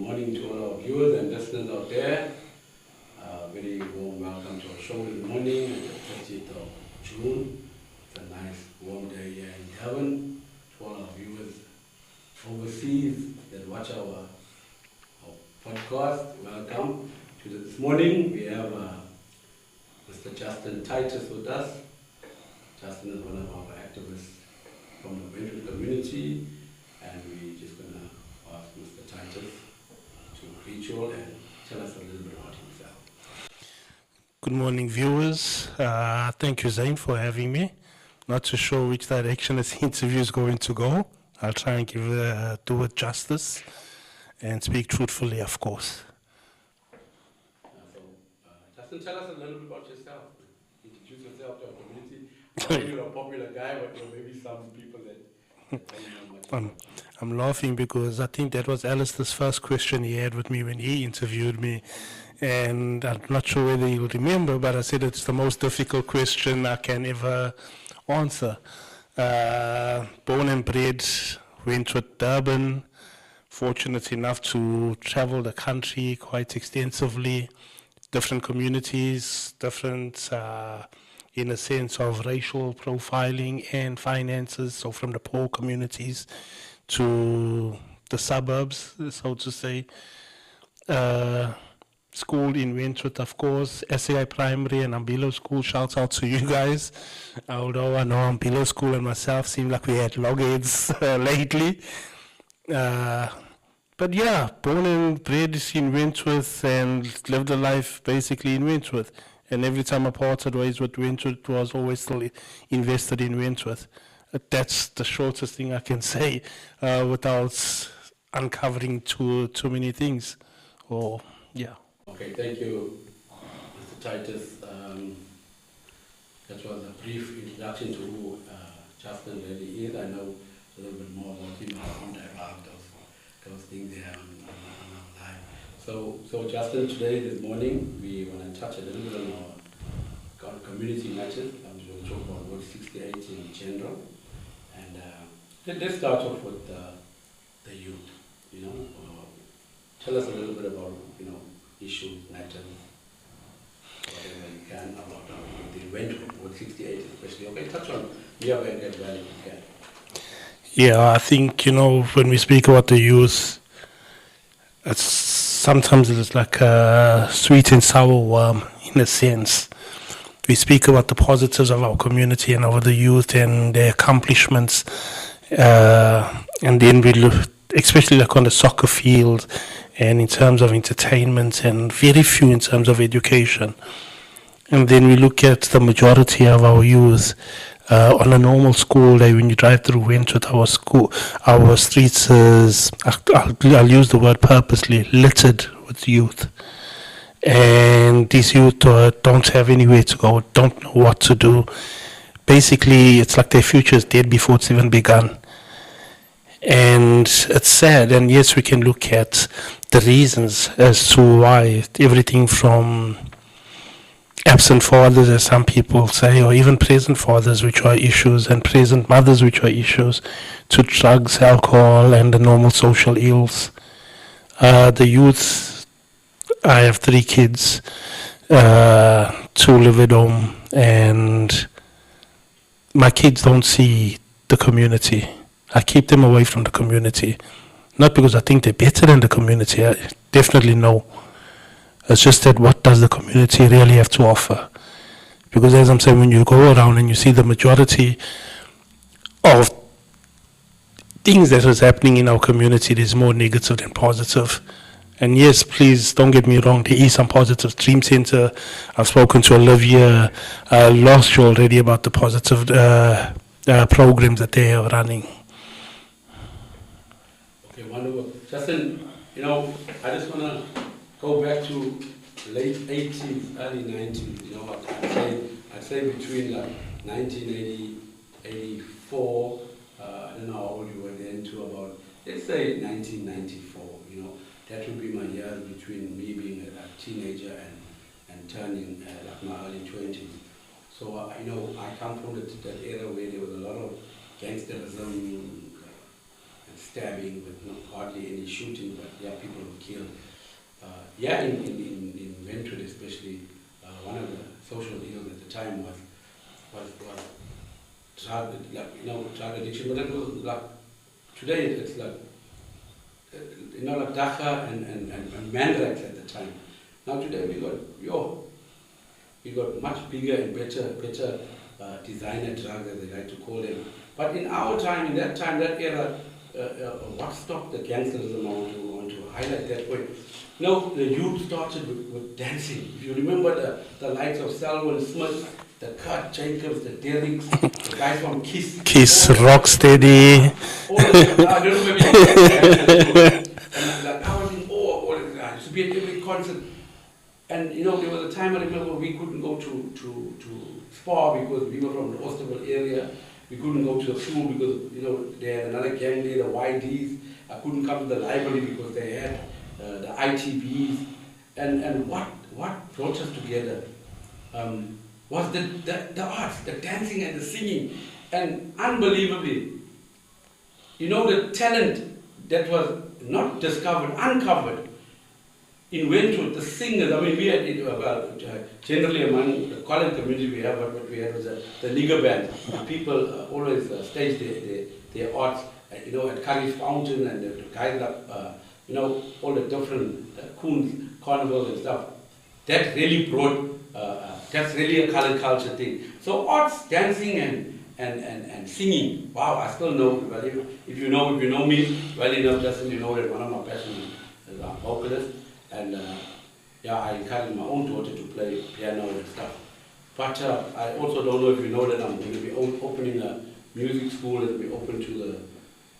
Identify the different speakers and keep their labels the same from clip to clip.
Speaker 1: morning to all our viewers and listeners out there. Very warm welcome to our show this morning on the 30th of June. It's a nice warm day here in Durban. To all our viewers overseas that watch our podcast, welcome. This morning we have Mr. Justin Titus with us. Justin is one of our activists from the Wentworth community, and we're just going to ask Mr. Titus to greet you all and tell us a little bit about himself.
Speaker 2: Good morning, viewers. Thank you, Zain, for having me. Not too sure which direction this interview is going to go. I'll try and do it justice and speak truthfully, of course.
Speaker 1: Justin, tell us a little bit about yourself. Introduce yourself to our community. I know you're a popular guy, but there may be some people that don't know much about you.
Speaker 2: I'm laughing because I think that was Alistair's first question he had with me when he interviewed me. And I'm not sure whether you'll remember, but I said it's the most difficult question I can ever answer. Born and bred, went to Durban, fortunate enough to travel the country quite extensively, different communities, different, in a sense of racial profiling and finances, so from the poor communities to the suburbs, so to say. School in Wentworth, of course, SAI Primary and Ambilo School, shouts out to you guys. Although I know Ambilo School and myself seem like we had logheads lately. But yeah, born and bred in Wentworth and lived a life basically in Wentworth. And every time I parted ways with Wentworth, was always still invested in Wentworth. That's the shortest thing I can say without uncovering too many things. Yeah.
Speaker 1: Okay, thank you, Mr. Titus. That was a brief introduction to who Justin really is. I know a little bit more about him. I won't have those things there on our live. So Justin, today, this morning, we want to touch a little bit on our community matters. We'll talk about Ward 68 in general. And let's start off with the youth. Tell us a little bit about issues, matters, whatever you can about the Wentworth Ward 68 especially. Okay, touch on Miabank as well if you can.
Speaker 2: Yeah, I think, when we speak about the youth, sometimes it's like a sweet and sour worm in a sense. We speak about the positives of our community and of the youth and their accomplishments, and then we look, especially like on the soccer field and in terms of entertainment, and very few in terms of education. And then we look at the majority of our youth on a normal school day. When you drive through Wentworth, our streets is, I'll use the word purposely, littered with youth. And these youth don't have anywhere to go, don't know what to do. Basically, it's like their future is dead before it's even begun. And it's sad, and yes, we can look at the reasons as to why. Everything from absent fathers, as some people say, or even present fathers, which are issues, and present mothers, which are issues, to drugs, alcohol, and the normal social ills. The youth, I have 3 kids, 2 live at home, and my kids don't see the community. I keep them away from the community. Not because I think they're better than the community. I definitely no. It's just that what does the community really have to offer? Because as I'm saying, when you go around and you see the majority of things that is happening in our community, there's more negative than positive. And yes, please don't get me wrong, there is some positive. Dream Center, I've spoken to Olivia last year already about the positive programs that they are running.
Speaker 1: Okay, wonderful. Justin, I just want to go back to late 80s, early 90s. I'd say between like 1980, 84, I don't know how old you were then, to about, let's say 1994. That would be my years between me being a teenager and turning like my early 20s. So I come from that era where there was a lot of gangsterism, stabbing, with hardly any shooting, but people were killed. In Wentworth especially, one of the social ills at the time was drug, drug addiction. But it was like today it's like like Dacha and Mandrax at the time. Now today we got much bigger and better designer drugs, as they like to call them. But in our time, in that era, what stopped the gangsterism? I want to highlight that point. The youth started with dancing. If you remember the likes of Selwyn Smith, the Kurt Jacobs, the Derricks, the guys from Kiss.
Speaker 2: Kiss, Rocksteady.
Speaker 1: I don't know maybe I was in awe of all of that. I used to be at every concert. And there was a time I remember we couldn't go to Spa because we were from the Osterville area. We couldn't go to the school because they had another gang there, the YDs. I couldn't come to the library because they had the ITBs. And what brought us together was the arts, the dancing and the singing. And unbelievably, the talent that was not discovered, uncovered in Wentworth, the singers. I mean, we had generally among the college community we have, what we had was the nigger band. People always stage their arts, at Curry's Fountain, and the guys up, all the different Coons carnivals and stuff. That really brought, that's really a colored culture thing. So arts, dancing and singing. Wow, I still know. Well, if you know me well enough, Justin, you know that one of my passions is a vocalist. And I encourage my own daughter to play piano and stuff. But I also don't know if you know that I'm going to be opening a music school that will be open to the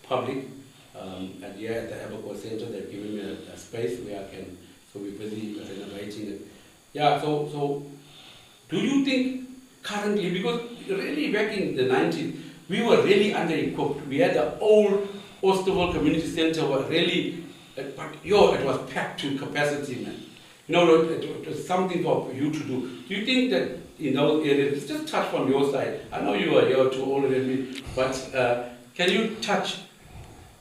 Speaker 1: public. And at the Abercorn Center, they've given me a space where I can, so we're busy renovating it. So do you think currently, because really back in the 90s, we were really under-equipped. We had the old Osterville Community Center was really, but it was packed to capacity, man. It was something for you to do. Do you think that in those areas, just touch from your side, I know you are here too older than me, but can you touch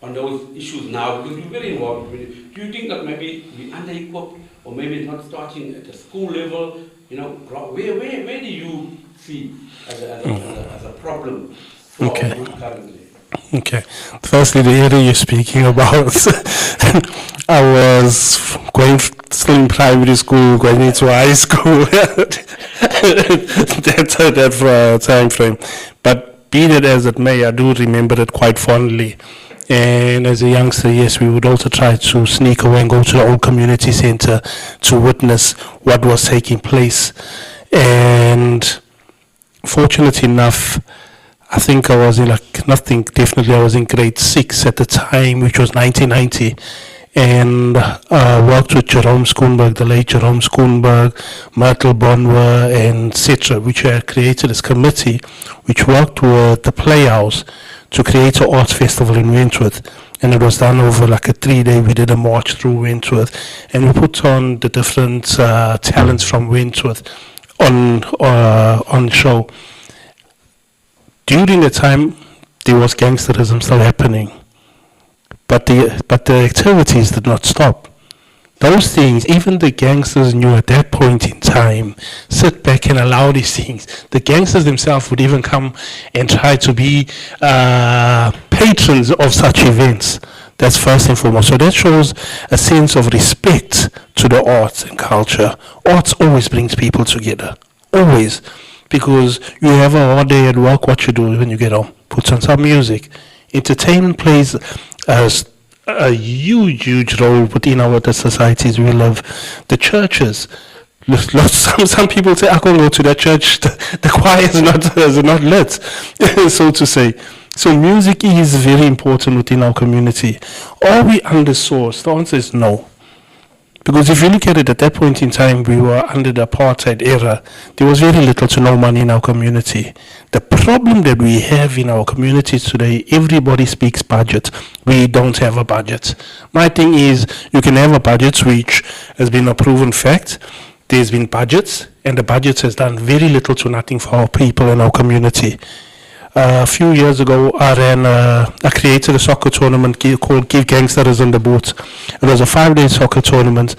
Speaker 1: on those issues now? Because you're very involved. Do you think that maybe we're under-equipped, or maybe not starting at the school level? Where do you see as a problem for our youth currently?
Speaker 2: Okay. Firstly, the area you're speaking about, I was still in primary school, going into high school, that time frame. But be that as it may, I do remember it quite fondly. And as a youngster, yes, we would also try to sneak away and go to the old community center to witness what was taking place. And fortunate enough, I think I was definitely I was in grade 6 at the time, which was 1990, and worked with Jerome Schoenberg, the late Jerome Schoenberg, Myrtle Bonwer, and etc., which had created this committee, which worked with the Playhouse to create an arts festival in Wentworth. And it was done over like a 3-day, we did a march through Wentworth, and we put on the different talents from Wentworth on the show. During the time, there was gangsterism still happening, but the activities did not stop. Those things, even the gangsters knew at that point in time, sit back and allow these things. The gangsters themselves would even come and try to be patrons of such events. That's first and foremost. So that shows a sense of respect to the arts and culture. Arts always brings people together, always. Because you have a hard day at work, what you do when you get home? Put on some music. Entertainment plays a huge role within the societies we live. The churches. Some people say, I can't go to that church. The choir is not lit, so to say. So music is very important within our community. Are we undersourced? The answer is no. Because if you look at it, at that point in time, we were under the apartheid era. There was very little to no money in our community. The problem that we have in our communities today, everybody speaks budget. We don't have a budget. My thing is, you can have a budget, which has been a proven fact. There's been budgets, and the budget has done very little to nothing for our people and our community. A few years ago, I created a soccer tournament called Give Gangsters in the Boot. It was a 5-day soccer tournament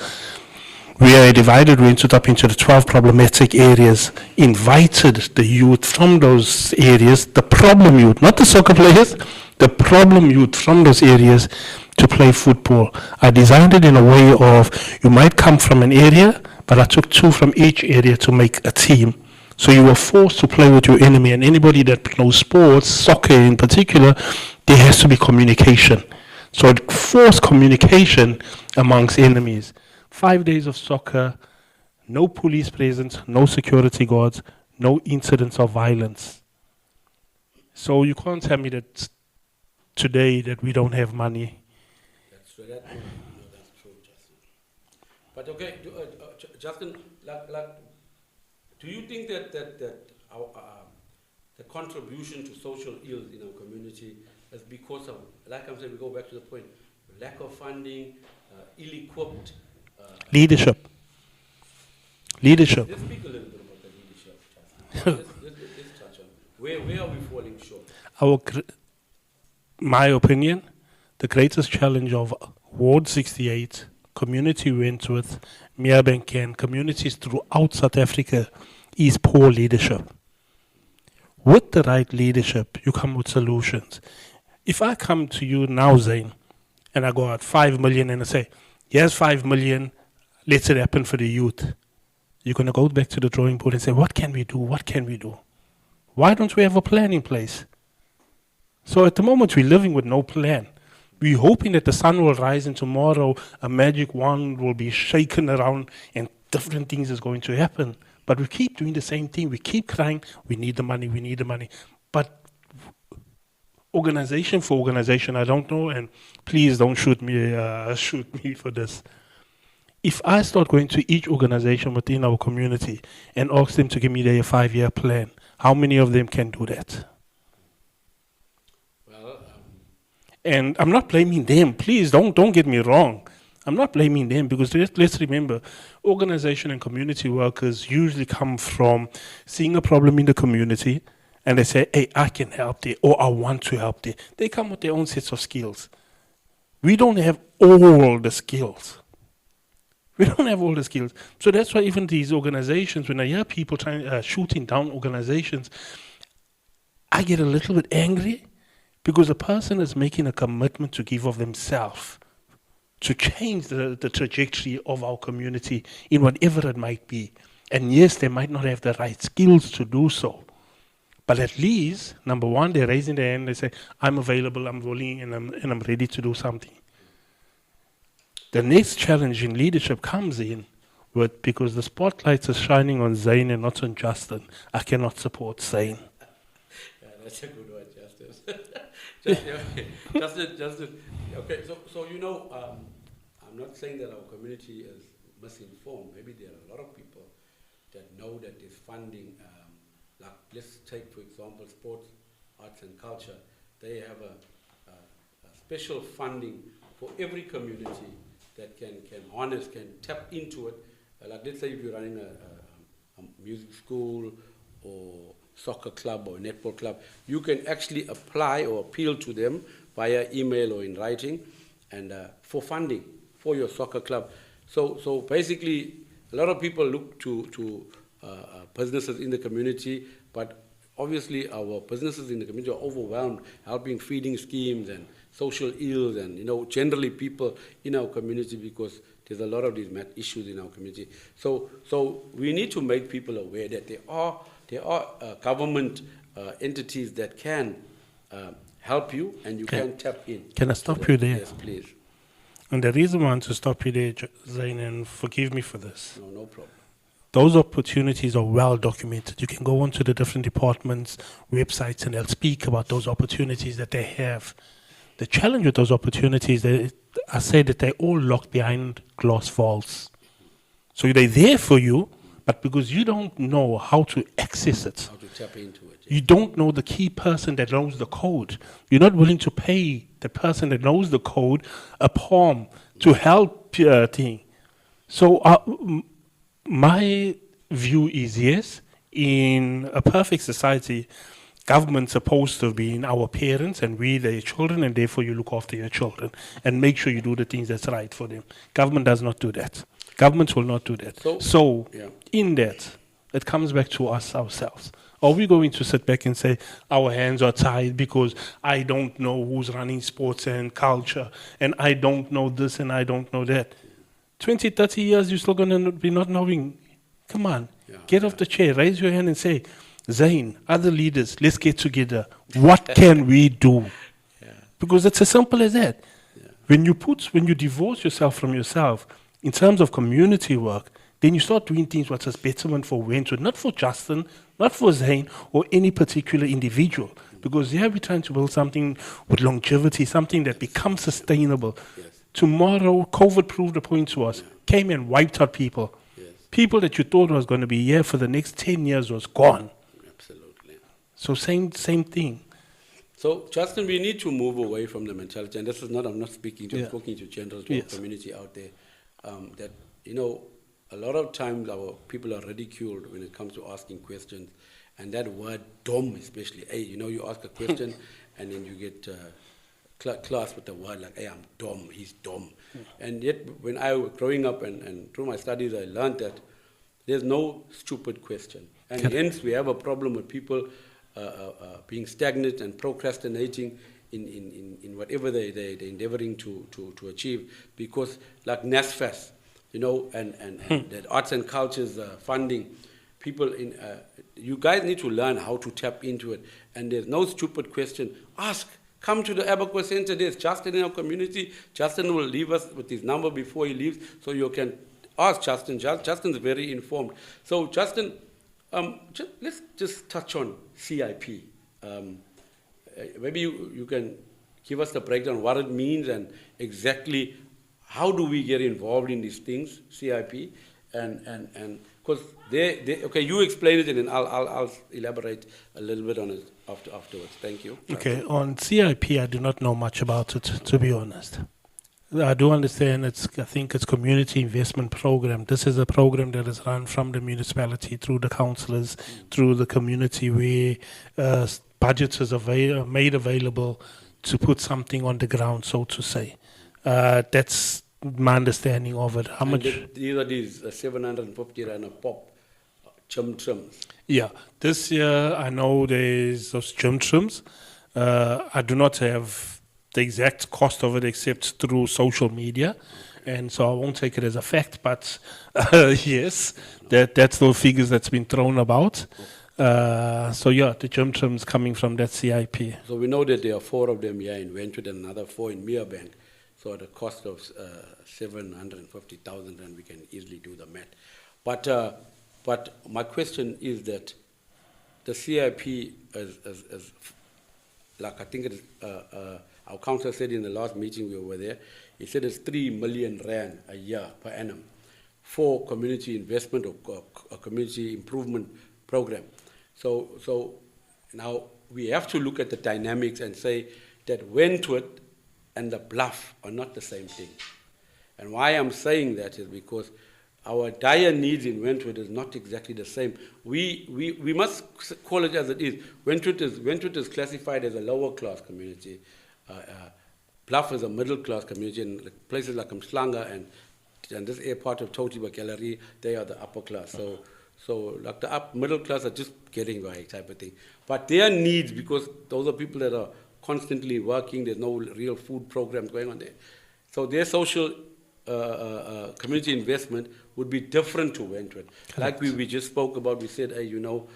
Speaker 2: where I divided, we went up into the 12 problematic areas, invited the youth from those areas, the problem youth, not the soccer players, the problem youth from those areas to play football. I designed it in a way of, you might come from an area, but I took 2 from each area to make a team. So you were forced to play with your enemy, and anybody that knows sports, soccer in particular, there has to be communication. So it forced communication amongst enemies. 5 days of soccer, no police presence, no security guards, no incidents of violence. So you can't tell me that today that we don't have money.
Speaker 1: That's true. That's true, Justin. But okay, Justin, do you think that our, the contribution to social ills in our community is because of, like I'm saying, we go back to the point, lack of funding, ill-equipped
Speaker 2: leadership?
Speaker 1: Let's speak a little bit about the leadership, Justin. Let's touch on where are we falling short?
Speaker 2: My opinion, the greatest challenge of Ward 68, Community Wentworth, Merebank and communities throughout South Africa is poor leadership. With the right leadership, you come with solutions. If I come to you now, Zain, and I go out 5 million and I say, here's 5 million, let's it happen for the youth. You're going to go back to the drawing board and say, what can we do? What can we do? Why don't we have a plan in place? So at the moment, we're living with no plan. We're hoping that the sun will rise and tomorrow a magic wand will be shaken around and different things is going to happen. But we keep doing the same thing. We keep crying, we need the money, we need the money. But organization for organization, I don't know, and please don't shoot me for this. If I start going to each organization within our community and ask them to give me their 5-year plan, how many of them can do that? And I'm not blaming them. Please don't get me wrong. I'm not blaming them because let's remember, organization and community workers usually come from seeing a problem in the community and they say, hey, I can help there or I want to help there. They come with their own sets of skills. We don't have all the skills. We don't have all the skills. So that's why even these organizations, when I hear people shooting down organizations, I get a little bit angry. Because a person is making a commitment to give of themselves to change the trajectory of our community in whatever it might be. And yes, they might not have the right skills to do so. But at least, number one, they're raising their hand, they say, I'm available, I'm willing, and I'm ready to do something. The next challenge in leadership comes in with, because the spotlight is shining on Zain and not on Justin, I cannot support Zain.
Speaker 1: Yeah, that's a good one, Justin. Justin, okay, so you know, I'm not saying that our community is misinformed. Maybe there are a lot of people that know that there's funding, like let's take, for example, sports, arts and culture. They have a special funding for every community that can harness, can tap into it. Like let's say if you're running a music school or soccer club or netball club, you can actually apply or appeal to them via email or in writing and for funding for your soccer club. So basically, a lot of people look to businesses in the community, but obviously our businesses in the community are overwhelmed, helping feeding schemes and social ills and, you know, generally people in our community because there's a lot of these issues in our community. So we need to make people aware that there are government entities that can help you and you can tap in.
Speaker 2: Can I stop you there?
Speaker 1: Yes, please.
Speaker 2: And the reason I want to stop you there, Zain, and forgive me for this.
Speaker 1: No problem.
Speaker 2: Those opportunities are well documented. You can go onto the different departments' websites and they'll speak about those opportunities that they have. The challenge with those opportunities, I say that they're all locked behind glass vaults. So they're there for you, but because you don't know how to access it,
Speaker 1: how to tap into it,
Speaker 2: you don't know the key person that knows the code. You're not willing to pay the person that knows the code a palm to help thing. So my view is yes, in a perfect society, government's supposed to be our parents and we their children, and therefore you look after your children and make sure you do the things that's right for them. Government does not do that. Governments will not do that. So
Speaker 1: yeah.
Speaker 2: in that, it comes back to us ourselves. Are we going to sit back and say our hands are tied because I don't know who's running sports and culture and I don't know this and I don't know that? 20, 30 years, you're still going to be not knowing. Come on, get off the chair, raise your hand and say, Zain, other leaders, let's get together. What can we do? Because it's as simple as that. When you divorce yourself from yourself, in terms of community work, then you start doing things what's a betterment for Wentworth, not for Justin, not for Zain, or any particular individual. Because here we're trying to build something with longevity, something that becomes sustainable. Tomorrow, COVID proved a point to us, came and wiped out people. People that you thought was going to be here for the next 10 years was gone.
Speaker 1: Absolutely.
Speaker 2: So same thing.
Speaker 1: So, Justin, we need to move away from the mentality, and this is not, I'm not speaking to, I'm talking to general, to our community out there, that, you know, a lot of times our people are ridiculed when it comes to asking questions, and that word dumb especially, hey, you know, you ask a question and then you get class with the word like, hey, I'm dumb, he's dumb. And yet, when I was growing up and through my studies, I learned that there's no stupid question. And hence, we have a problem with people being stagnant and procrastinating in whatever they're endeavoring to achieve. Because like NASFAS, you know, and the arts and cultures funding, people you guys need to learn how to tap into it. And there's no stupid question. Ask. Come to the Abaco Center. There's Justin in our community. Justin will leave us with his number before he leaves, so you can ask Justin. Justin's very informed. So, Justin, let's just touch on CIP. Maybe you can give us the breakdown, what it means, and exactly how do we get involved in these things, CIP, and because okay, you explain it, and then I'll elaborate a little bit on it afterwards. Thank you.
Speaker 2: Okay, on CIP, I do not know much about it, to be honest. I do understand I think it's community investment program. This is a program that is run from the municipality through the councillors, through the community, where budgets is made available to put something on the ground, so to say. That's my understanding of it. How much?
Speaker 1: These are these 750 rand a pop gym trims.
Speaker 2: Yeah, this year I know there's those gym trims. I do not have the exact cost of it except through social media, and so I won't take it as a fact. But yes, that's the figures that's been thrown about. So yeah, the gym trims coming from that CIP.
Speaker 1: So we know that there are 4 of them here in Wentworth and another 4 in Merebank. So at a cost of 750,000, and we can easily do the math. But my question is that the CIP is like I think it is, our councillor said in the last meeting we were there, he said it's 3 million rand a year per annum for community investment or a community improvement program. So now we have to look at the dynamics and say that Wentworth and the Bluff are not the same thing. And why I'm saying that is because our dire needs in Wentworth is not exactly the same. We must call it as it is. Wentworth is classified as a lower class community. Bluff is a middle class community, and places like Mslanga and this air part of Totiba Gallery, they are the upper class. So like the middle class are just getting by type of thing. But their needs, because those are people that are constantly working, there's no real food programs going on there. So their social community investment would be different to Wentworth. Like we just spoke about, we said, hey, you know,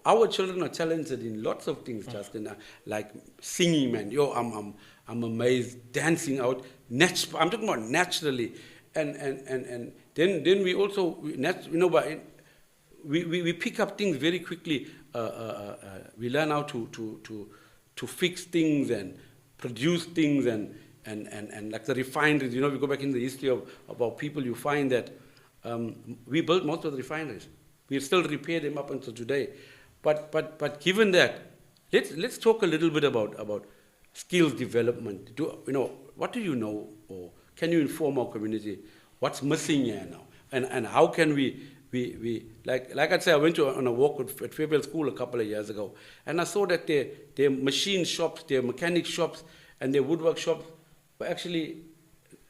Speaker 1: our children are talented in lots of things, Justin, like singing, man. Yo, I'm amazed, dancing out. I'm talking about naturally. And then we also, you know, we pick up things very quickly. We learn how to fix things and produce things and like the refineries. You know, we go back in the history of our people, you find that we built most of the refineries. We still repair them up until today. But given that, let's talk a little bit about skills development. What do you know, or can you inform our community what's missing here now, and how can we like I said, I went on a walk at Fairfield School a couple of years ago, and I saw that their machine shops, their mechanic shops, and their woodwork shops were actually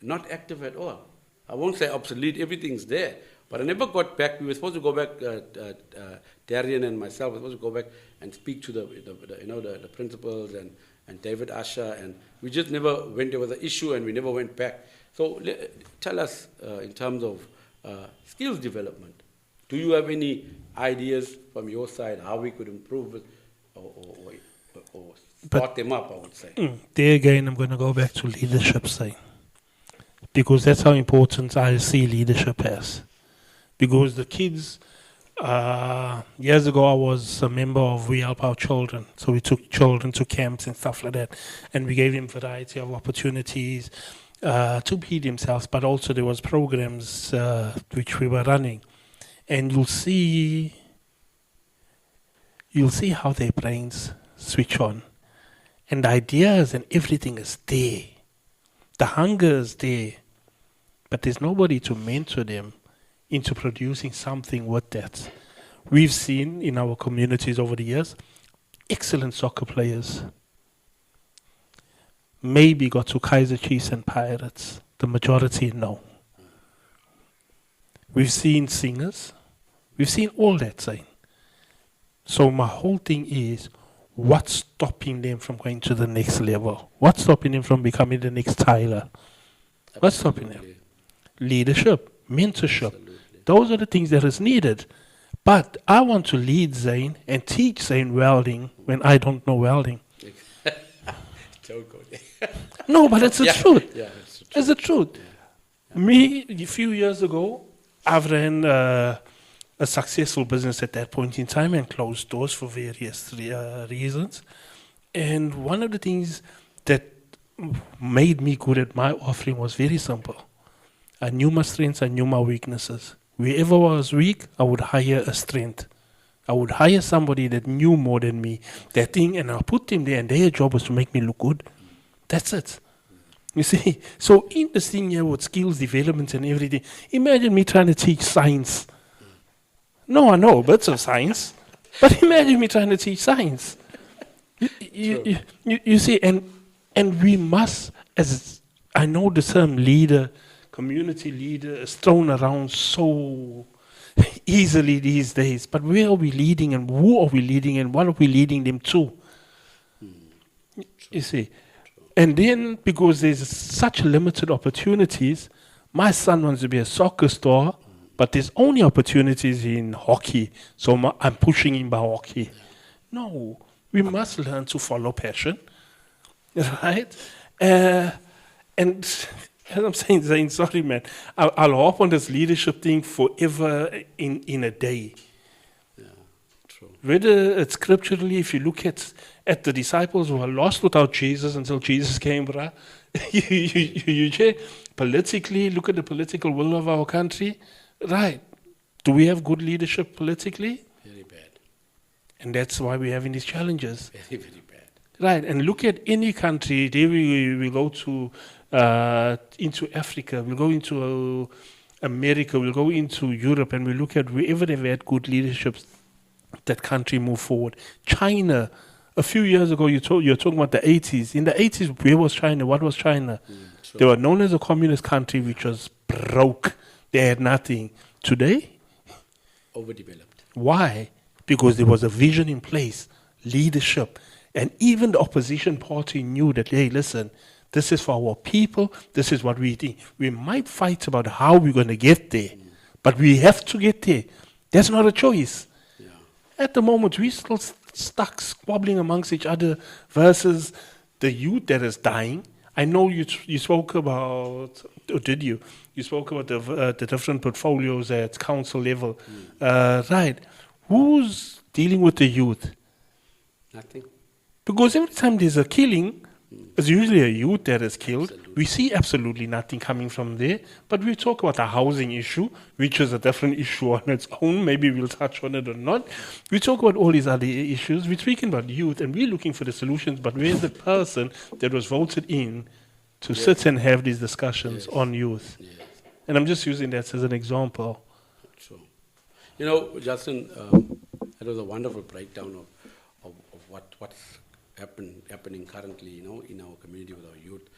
Speaker 1: not active at all. I won't say obsolete, everything's there. But I never got back. We were supposed to go back, Darian and myself were supposed to go back and speak to the principals and David Usher, and we just never went. There was an issue, and we never went back. So tell us in terms of skills development. Do you have any ideas from your side how we could improve it or start them up, I would say?
Speaker 2: There again, I'm going to go back to leadership side, because that's how important I see leadership as. Because the kids, years ago I was a member of We Help Our Children, so we took children to camps and stuff like that, and we gave them a variety of opportunities to be themselves, but also there was programs which we were running, and you'll see how their brains switch on, and the ideas and everything is there. The hunger is there, but there's nobody to mentor them into producing something with that. We've seen in our communities over the years, excellent soccer players, maybe got to Kaiser Chiefs and Pirates. The majority, no. We've seen singers. We've seen all that side. So my whole thing is, what's stopping them from going to the next level? What's stopping them from becoming the next Tyler? What's stopping them? Leadership, mentorship. Absolutely. Those are the things that is needed. But I want to lead Zane and teach Zane welding when I don't know welding. No, but it's the truth. Yeah, it's the truth. Yeah. Me, a few years ago, I've ran a successful business at that point in time and closed doors for various reasons. And one of the things that made me good at my offering was very simple. I knew my strengths, I knew my weaknesses. Wherever I was weak, I would hire a strength. I would hire somebody that knew more than me, that thing, and I'll put them there, and their job was to make me look good. That's it. You see? So in this thing here with skills development and everything, imagine me trying to teach science. No, I know bits of science, but imagine me trying to teach science. You see, and we must, as I know the term leader, community leader is thrown around so easily these days, but where are we leading and who are we leading and what are we leading them to? You see? And then, because there's such limited opportunities, my son wants to be a soccer star, but there's only opportunities in hockey, so I'm pushing him by hockey. No, we must learn to follow passion, right? And as I'm saying, sorry, man, I'll hop on this leadership thing forever in a day. Yeah, true. Whether it's scripturally, if you look at the disciples who are lost without Jesus until Jesus came, bruh. Politically, look at the political will of our country. Right. Do we have good leadership politically?
Speaker 1: Very bad.
Speaker 2: And that's why we're having these challenges.
Speaker 1: Very, very bad.
Speaker 2: Right. And look at any country. There we go to into Africa, we'll go into America, we'll go into Europe, and we look at wherever they've had good leadership, that country move forward. China, a few years ago, you're talking about the 80s. In the 80s, where was China? What was China? Sure. They were known as a communist country which was broke. They had nothing. Today?
Speaker 1: Overdeveloped.
Speaker 2: Why? Because there was a vision in place, leadership. And even the opposition party knew that, hey, listen, this is for our people. This is what we think. We might fight about how we're going to get there, but we have to get there. That's not a choice. Yeah. At the moment, we're still stuck squabbling amongst each other versus the youth that is dying. I know you spoke about, or did you? You spoke about the different portfolios at council level. Right. Who's dealing with the youth?
Speaker 1: Nothing.
Speaker 2: Because every time there's a killing, it's usually a youth that is killed.
Speaker 1: Absolutely.
Speaker 2: We see absolutely nothing coming from there. But we talk about the housing issue, which is a different issue on its own. Maybe we'll touch on it or not. We talk about all these other issues. We're speaking about youth, and we're looking for the solutions. But where's the person that was voted in to sit and have these discussions on youth? Yes. And I'm just using that as an example.
Speaker 1: True. You know, Justin, it was a wonderful breakdown of what's happening currently, you know, in our community with our youth.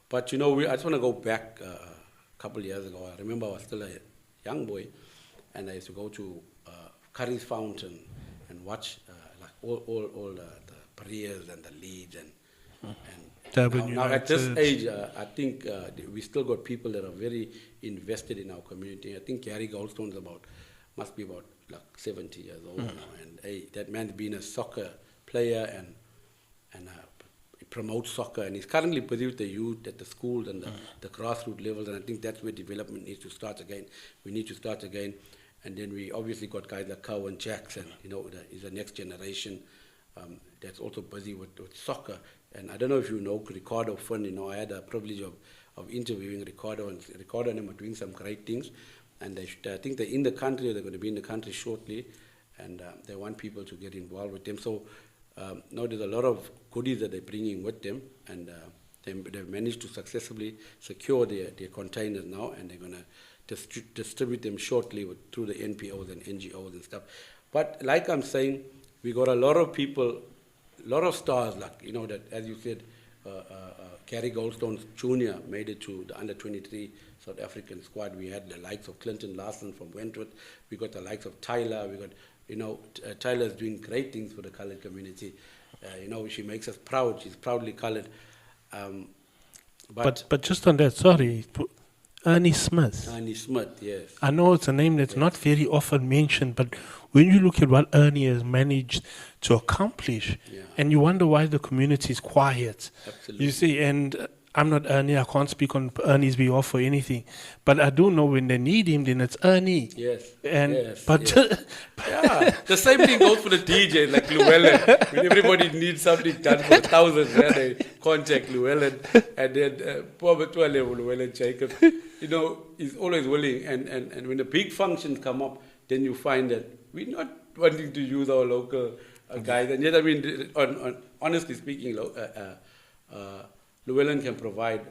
Speaker 1: But, you know, I just want to go back a couple of years ago. I remember I was still a young boy, and I used to go to Curry's Fountain and watch like all the prayers and the leads and now at this age, I think we still got people that are very invested in our community. I think Gary Goldstone's must be about like 70 years old now, and hey, that man's been a soccer player and he promotes soccer, and he's currently busy with the youth at the schools and the grassroots levels, and I think that's where development needs to start again. We need to start again, and then we obviously got guys like Cowan Jackson, you know, is the next generation that's also busy with soccer. And I don't know if you know Ricardo Fun, you know, I had the privilege of interviewing Ricardo, and Ricardo and him are doing some great things. And I think they're in the country, or they're going to be in the country shortly, and they want people to get involved with them. So now there's a lot of goodies that they're bringing with them, and they've managed to successfully secure their containers now, and they're going to distribute them shortly through the NPOs and NGOs and stuff. But like I'm saying, we got a lot of people, a lot of stars, like, you know, that, as you said, Gary Goldstone Jr. made it to the under-23 South African squad. We had the likes of Clinton Larson from Wentworth. We got the likes of Tyler. We got, you know, Tyler's doing great things for the colored community. You know, she makes us proud. She's proudly colored.
Speaker 2: But just on that, sorry, Ernie Smith.
Speaker 1: Ernie Smith, yes.
Speaker 2: I know it's a name that's not very often mentioned, but when you look at what Ernie has managed to accomplish, and you wonder why the community is quiet.
Speaker 1: Absolutely.
Speaker 2: You see, and I'm not Ernie, I can't speak on Ernie's behalf or anything, but I do know when they need him, then it's Ernie.
Speaker 1: Yes.
Speaker 2: And
Speaker 1: yes,
Speaker 2: but
Speaker 1: yes. Yeah, the same thing goes for the DJ, like Llewellyn. When everybody needs something done for 1,000, then they contact Llewellyn, and then poor Llewellyn Jacob, you know, is always willing. And when the big functions come up, then you find that we're not wanting to use our local guys. And yet, I mean, honestly speaking, Llewellyn can provide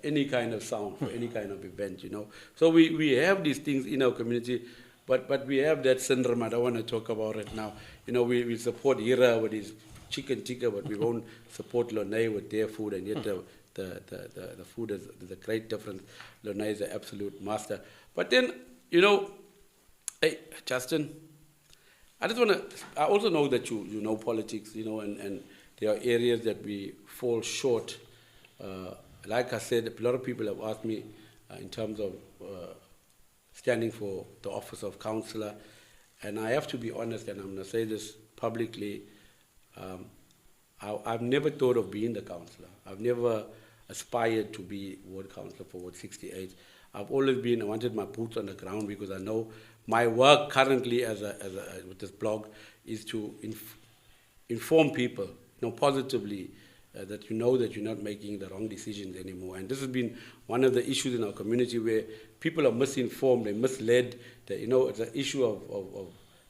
Speaker 1: any kind of sound for any kind of event, you know. So we have these things in our community, but we have that syndrome. I don't want to talk about it now. You know, we support Hira with his chicken tikka, but we won't support Lone with their food, and yet the food is a great difference. Lone is an absolute master. But then, you know, hey, Justin, I also know that you know politics, you know, and there are areas that we fall short. Like I said, a lot of people have asked me in terms of standing for the office of councillor, and I have to be honest, and I'm going to say this publicly, I've never thought of being the councillor. I've never aspired to be ward councillor for Ward 68. I've always I wanted my boots on the ground, because I know my work currently with this blog is to inform people, you know, positively, that you know that you're not making the wrong decisions anymore. And this has been one of the issues in our community, where people are misinformed, they're misled. You know, it's an issue of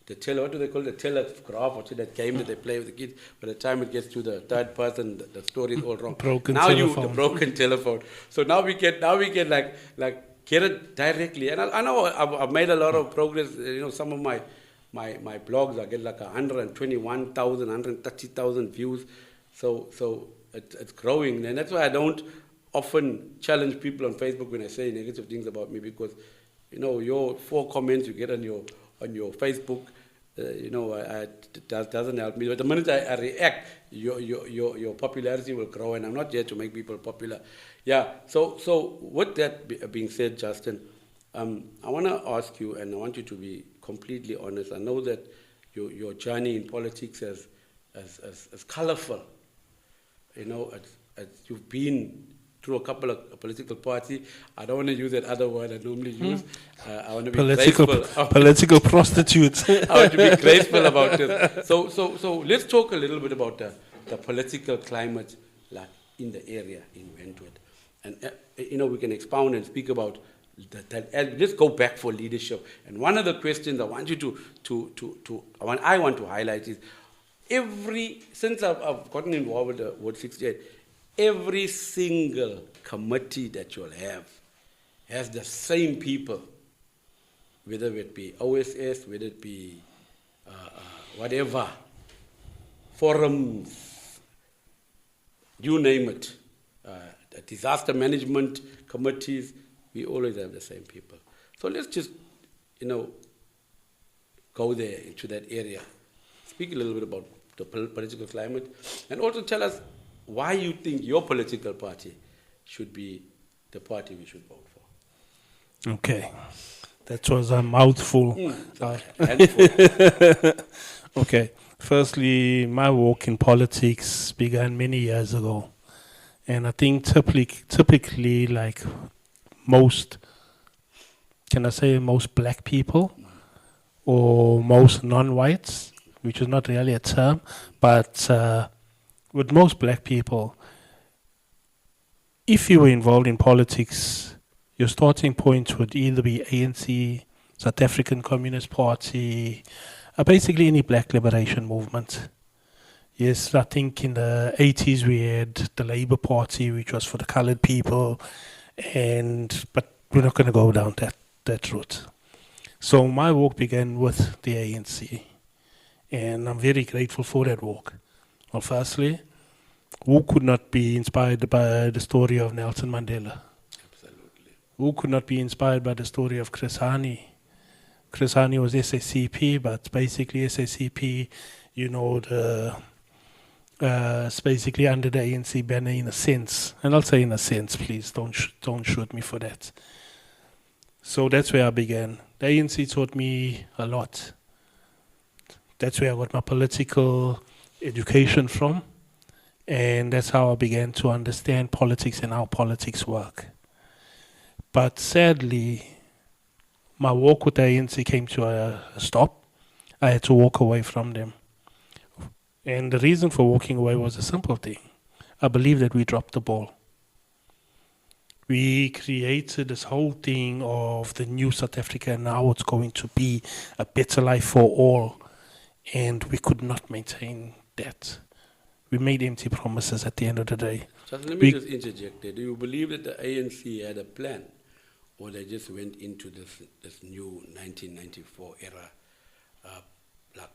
Speaker 1: the what do they call it? The telegraph, or that game that they play with the kids. By the time it gets to the third person, the story is all wrong. The broken telephone. So now we can like get it directly. And I know I've made a lot of progress. You know, some of my blogs, I get like 121,000, 130,000 views. So it's growing, and that's why I don't often challenge people on Facebook when I say negative things about me, because, you know, your 4 comments you get on your Facebook, you know, it doesn't help me. But the minute I react, your popularity will grow, and I'm not here to make people popular. Yeah. So with that being said, Justin, I want to ask you, and I want you to be completely honest. I know that your journey in politics is colorful. You know, you've been through a couple of political parties. I don't want to use that other word I normally use. I want to be graceful.
Speaker 2: Political prostitutes.
Speaker 1: I want to be graceful about this. So let's talk a little bit about the political climate, like, in the area in Wentworth. And, you know, we can expound and speak about that. Let's go back for leadership. And one of the questions I want you I want to highlight is, since I've gotten involved with Ward 68, every single committee that you'll have has the same people whether it be OSS, whether it be whatever, forums, you name it, the disaster management committees, we always have the same people. So let's just, go there into that area. Speak a little bit about the political climate, and also tell us why you think your political party should be the party we should vote for.
Speaker 2: Okay. That was a mouthful. Okay. Firstly, my work in politics began many years ago. And I think typically like most black people or most non-whites, which is not really a term, but with most black people, if you were involved in politics, your starting point would either be ANC, South African Communist Party, basically any black liberation movement. Yes, I think in the 80s we had the Labour Party, which was for the coloured people, but we're not going to go down that route. So my walk began with the ANC, and I'm very grateful for that walk. Well, firstly, who could not be inspired by the story of Nelson Mandela?
Speaker 1: Absolutely.
Speaker 2: Who could not be inspired by the story of Chris Hani? Chris Hani was SACP, but basically SACP, it's basically under the ANC banner in a sense. And I'll say in a sense, please, don't shoot me for that. So that's where I began. The ANC taught me a lot. That's where I got my political education from. And that's how I began to understand politics and how politics work. But sadly, my walk with the ANC came to a stop. I had to walk away from them. And the reason for walking away was a simple thing. I believe that we dropped the ball. We created this whole thing of the new South Africa and now it's going to be a better life for all. And we could not maintain that. We made empty promises at the end of the day.
Speaker 1: Just let me just interject there. Do you believe that the ANC had a plan? Or they just went into this new 1994 era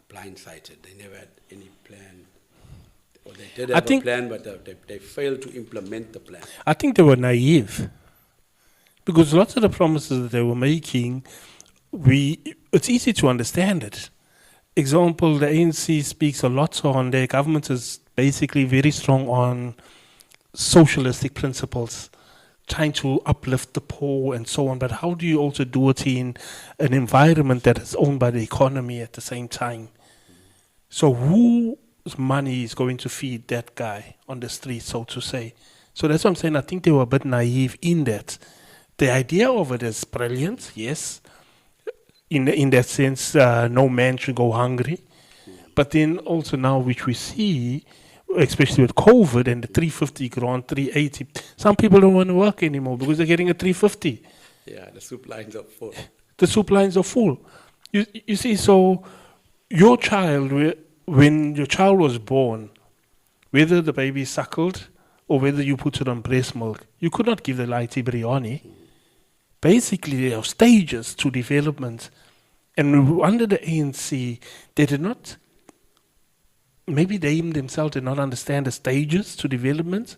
Speaker 1: blindsided? They never had any plan. Or they did have a plan, but they failed to implement the plan.
Speaker 2: I think they were naive. Because lots of the promises that they were making, it's easy to understand it. Example, the ANC speaks a lot on, their government is basically very strong on socialistic principles, trying to uplift the poor and so on. But how do you also do it in an environment that is owned by the economy at the same time? So whose money is going to feed that guy on the street, so to say? So that's what I'm saying. I think they were a bit naive in that. The idea of it is brilliant, yes. In that sense, no man should go hungry. But then also now, which we see, especially with COVID and the 350 grant, 380, some people don't want to work anymore because they're getting a 350.
Speaker 1: Yeah, the soup lines are full.
Speaker 2: The soup lines are full. You see, so your child, when your child was born, whether the baby suckled or whether you put it on breast milk, you could not give the lighty biryani. Basically, there are stages to development. And under the ANC, they did not, maybe they even themselves did not understand the stages to development.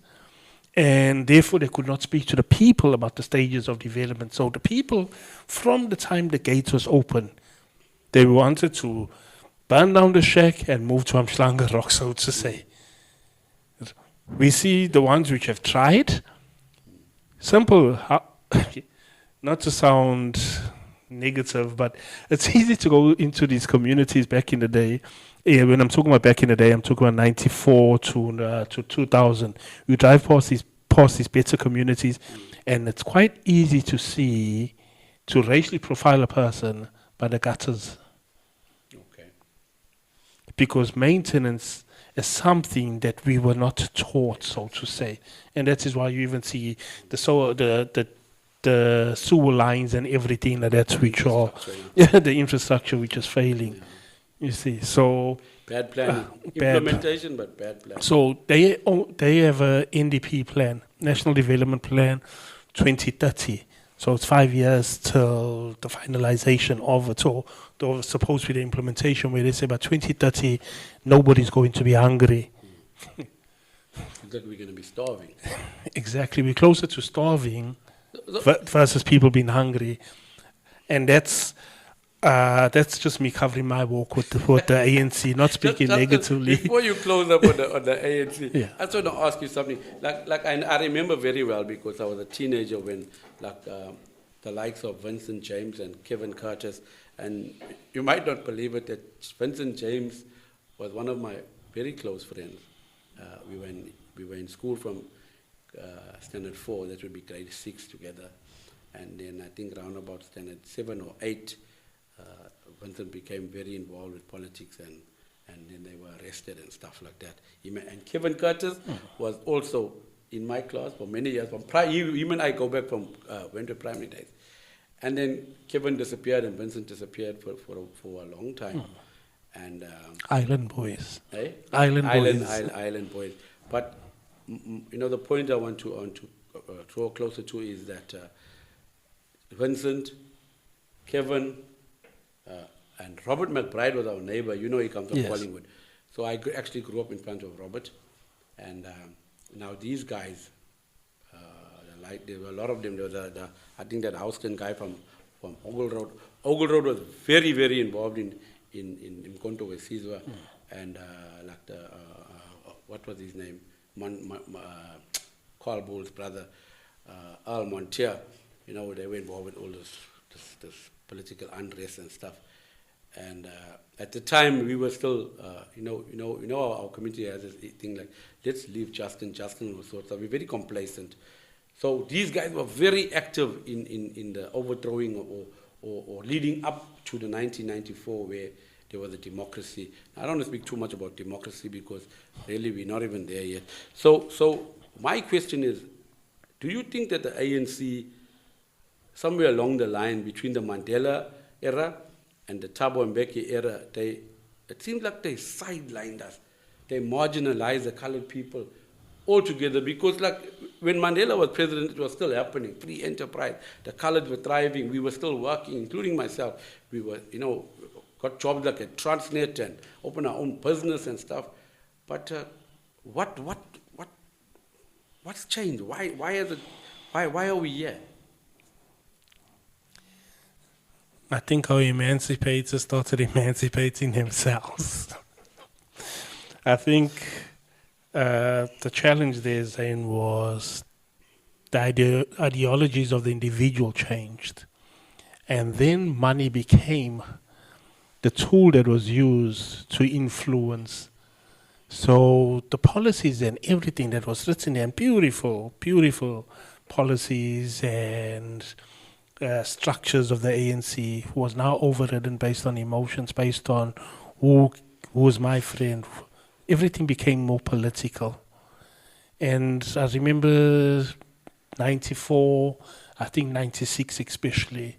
Speaker 2: And therefore, they could not speak to the people about the stages of development. So the people, from the time the gate was open, they wanted to burn down the shack and move to Amshlanga Rock, so to say. We see the ones which have tried. Simple, not to sound negative, but it's easy to go into these communities back in the day. Yeah, when I'm talking about back in the day, I'm talking about 94 to 2000. You drive past these better communities, and it's quite easy to see, to racially profile a person by the gutters.
Speaker 1: Okay.
Speaker 2: Because maintenance is something that we were not taught, so to say. And that is why you even see the sewer lines and everything like that, which are the infrastructure which is failing. Yeah. You see, so
Speaker 1: bad planning, implementation, but bad planning.
Speaker 2: So they have a NDP plan, National Development Plan, 2030. So it's 5 years till the finalization of it. So there was supposed to be the implementation where they say by 2030, nobody's going to be hungry.
Speaker 1: That we're going to be starving.
Speaker 2: Exactly. We're closer to starving
Speaker 1: So,
Speaker 2: versus people being hungry. And that's just me covering my walk with the ANC, not speaking negatively.
Speaker 1: Before you close up on the ANC,
Speaker 2: Yeah.
Speaker 1: I just want to ask you something. Like I remember very well because I was a teenager when the likes of Vincent James and Kevin Curtis, and you might not believe it, that Vincent James was one of my very close friends. We were in school from standard 4, that would be grade 6 together, and then I think around about standard 7 or 8. Vincent became very involved with politics, and then they were arrested and stuff like that. And Kevin Curtis was also in my class for many years. Him and I go back from went to primary days, and then Kevin disappeared and Vincent disappeared for a long time. And
Speaker 2: Island boys.
Speaker 1: eh?
Speaker 2: Island
Speaker 1: boys. But the point I want to draw closer to is that Vincent, Kevin. And Robert McBride was our neighbor. He comes from
Speaker 2: Yes.
Speaker 1: Collingwood. So I actually grew up in front of Robert. And now these guys, there were a lot of them. There was I think that Houston guy from Ogle Road. Ogle Road was very, very involved in Mkonto Wesizwa. And what was his name? Carl Bull's brother, Al Montier. They were involved with all this political unrest and stuff. And at the time, we were still, our community has this thing like, let's leave Justin was sort of, we're very complacent. So these guys were very active in the overthrowing or leading up to the 1994 where there was a democracy. I don't want to speak too much about democracy because really we're not even there yet. So my question is, do you think that the ANC, somewhere along the line between the Mandela era and the Thabo Mbeki era, it seems like they sidelined us. They marginalized the colored people altogether because like when Mandela was president, it was still happening, free enterprise. The colored were thriving. We were still working, including myself. We were, got jobs like at Transnet and opened our own business and stuff. But what's changed? Why are we here?
Speaker 2: I think our emancipators started emancipating themselves. I think the challenge there, Zane, was the ideologies of the individual changed. And then money became the tool that was used to influence. So the policies and everything that was written there, and beautiful, beautiful policies and structures of the ANC was now overridden based on emotions, based on who was my friend. Everything became more political. And I remember 94, I think 96 especially,